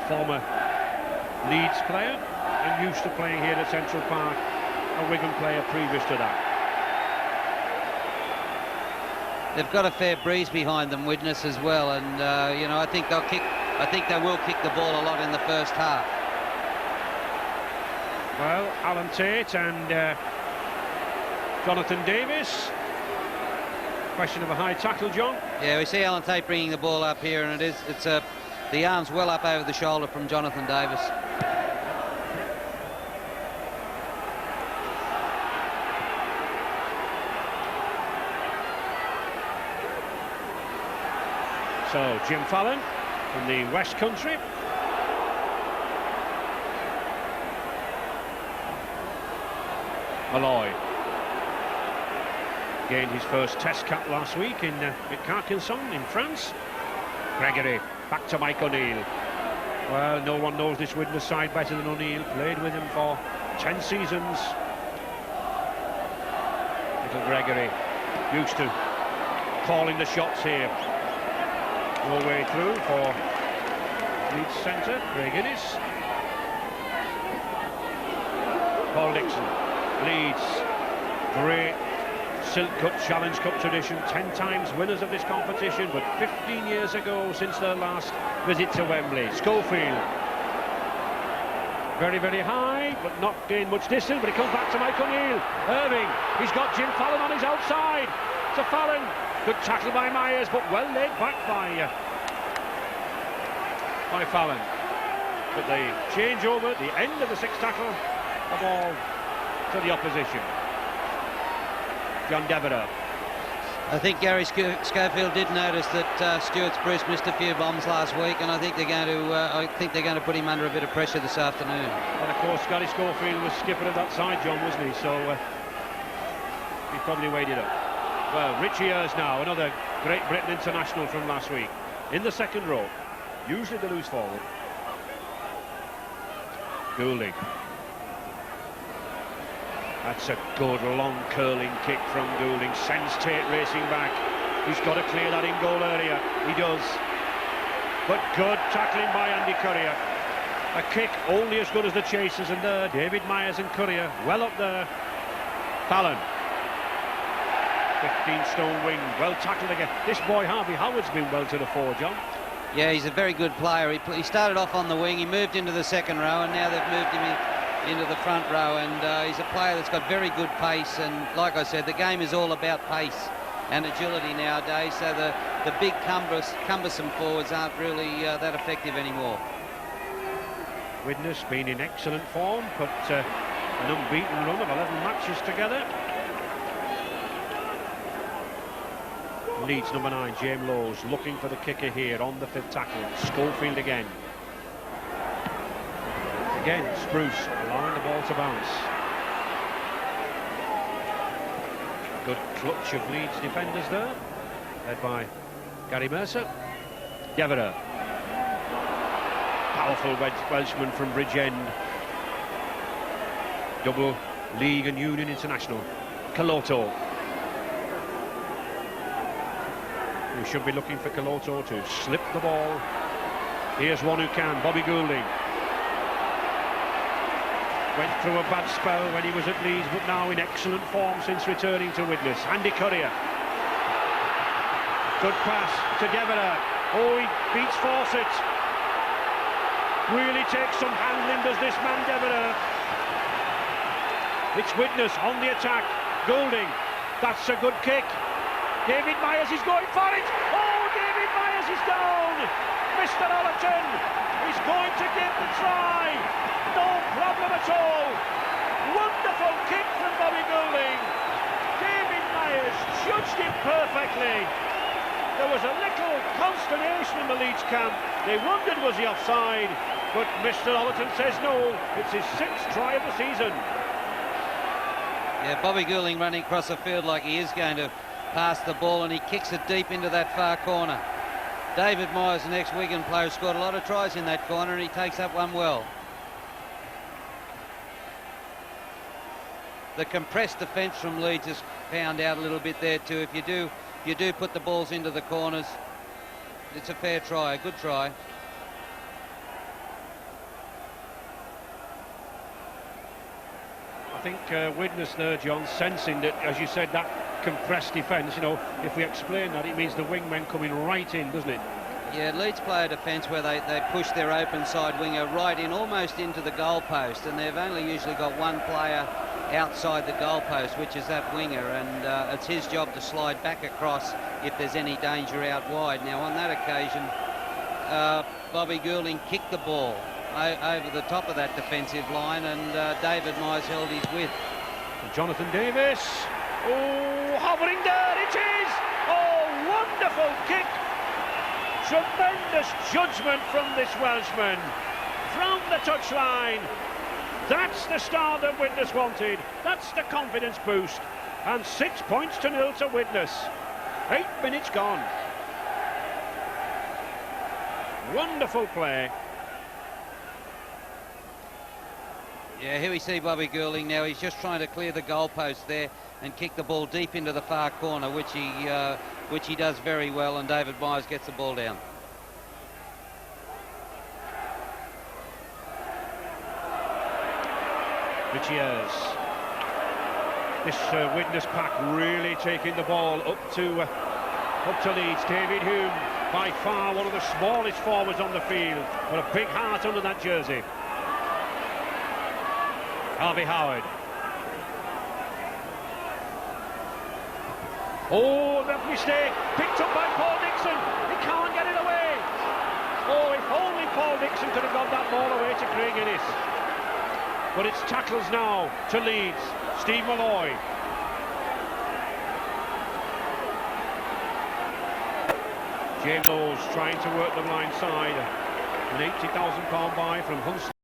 Former Leeds player and used to playing here at Central Park. A Wigan player previous to that. They've got a fair breeze behind them, Widnes, as well, and you know, I think they'll kick. I think they will kick the ball a lot in the first half. Well, Alan Tate and Jonathan Davis. Question of a high tackle, John. Yeah, we see Alan Tate bringing the ball up here, and it's the arms well up over the shoulder from Jonathan Davis. So Jim Fallon from the West Country. Malloy gained his first test cap last week in at Carcassonne in France. Gregory back to Mike O'Neill. Well, no one knows this Widnes side better than O'Neill. Played with him for 10 seasons. Little Gregory used to calling the shots here. No way through for Leeds centre, Craig Innes. Paul Dixon, Leeds, great Silk Cup, Challenge Cup tradition, 10 times winners of this competition, but 15 years ago since their last visit to Wembley. Schofield, very, very high, but not gained much distance, but it comes back to Mike O'Neill. Irving, he's got Jim Fallon on his outside. To Fallon, good tackle by Myers, but well laid back by Fallon. But the changeover, the end of the sixth tackle, the ball to the opposition. John Devereux. I think Gary Schofield did notice that Stuart Spruce missed a few bombs last week, and I think they're going to put him under a bit of pressure this afternoon. And of course, Gary Schofield was skipper of that side, John, wasn't he? So he probably weighed it up. Well, Richie Ayres now, another Great Britain international from last week, in the second row. Usually the loose forward. Goulding. That's a good long curling kick from Goulding. Sends Tate racing back. He's got to clear that in goal area. He does. But good tackling by Andy Courier. A kick only as good as the chasers, and there David Myers and Courier well up there. Fallon. 15-stone wing, well tackled again. This boy Harvey Howard's been well to the fore, John. Yeah, he's a very good player. He started off on the wing, he moved into the second row, and now they've moved him into the front row, and he's a player that's got very good pace, and like I said, the game is all about pace and agility nowadays, so the big cumbersome forwards aren't really that effective anymore. Widnes been in excellent form, put an unbeaten run of 11 matches together. Leeds number 9, James Lowes, looking for the kicker here on the fifth tackle. Schofield again. Again, Spruce allowing the ball to bounce. Good clutch of Leeds defenders there, led by Gary Mercer. Devereux. Powerful Welshman from Bridgend. Double league and union international. Caloto. We should be looking for Caloto to slip the ball. Here's one who can, Bobby Goulding. Went through a bad spell when he was at Leeds, but now in excellent form since returning to Widnes. Andy Courier. Good pass to Devereux. Oh, he beats Fawcett. Really takes some handling, does this man Devereux. It's Widnes on the attack. Goulding. That's a good kick. David Myers is going for it. Oh, David Myers is down. Mr. Allerton is going to give the try. No problem at all. Wonderful kick from Bobby Goulding. David Myers judged it perfectly. There was a little consternation in the Leeds camp. They wondered was he offside, but Mr. Allerton says no. It's his 6th try of the season. Yeah, Bobby Goulding running across the field like he is going to pass the ball, and he kicks it deep into that far corner. David Myers, the ex-Wigan player, scored a lot of tries in that corner, and he takes up one well. the compressed defence from Leeds has found out a little bit there too. If you do put the balls into the corners, it's a fair try, a good try. I think Widnes there, John, sensing that, as you said, that compressed defence, you know, if we explain that, it means the wingmen coming right in, doesn't it? Yeah, Leeds play a defence where they push their open side winger right in, almost into the goalpost, and they've only usually got one player outside the goalpost, which is that winger, and it's his job to slide back across if there's any danger out wide. Now, on that occasion, Bobby Goulding kicked the ball over the top of that defensive line, and David Myers held his width. And Jonathan Davis, oh, hovering there, it is! Oh, wonderful kick! Tremendous judgment from this Welshman. From the touchline. That's the start that Widnes wanted. That's the confidence boost. And 6 points to 0 to Widnes. 8 minutes gone. Wonderful play. Yeah, here we see Bobby Goulding now. He's just trying to clear the goalpost there and kick the ball deep into the far corner, which he does very well, and David Myers gets the ball down. Richiers. This Widnes pack really taking the ball up to Leeds. David Hume, by far one of the smallest forwards on the field, but a big heart under that jersey. Harvey Howard. Oh, that mistake, picked up by Paul Dixon. He can't get it away. Oh, if only Paul Dixon could have got that ball away to Craig Innes. But it's tackles now to Leeds. Steve Malloy. James Owes trying to work the blind side. An £80,000 buy from Huntsville.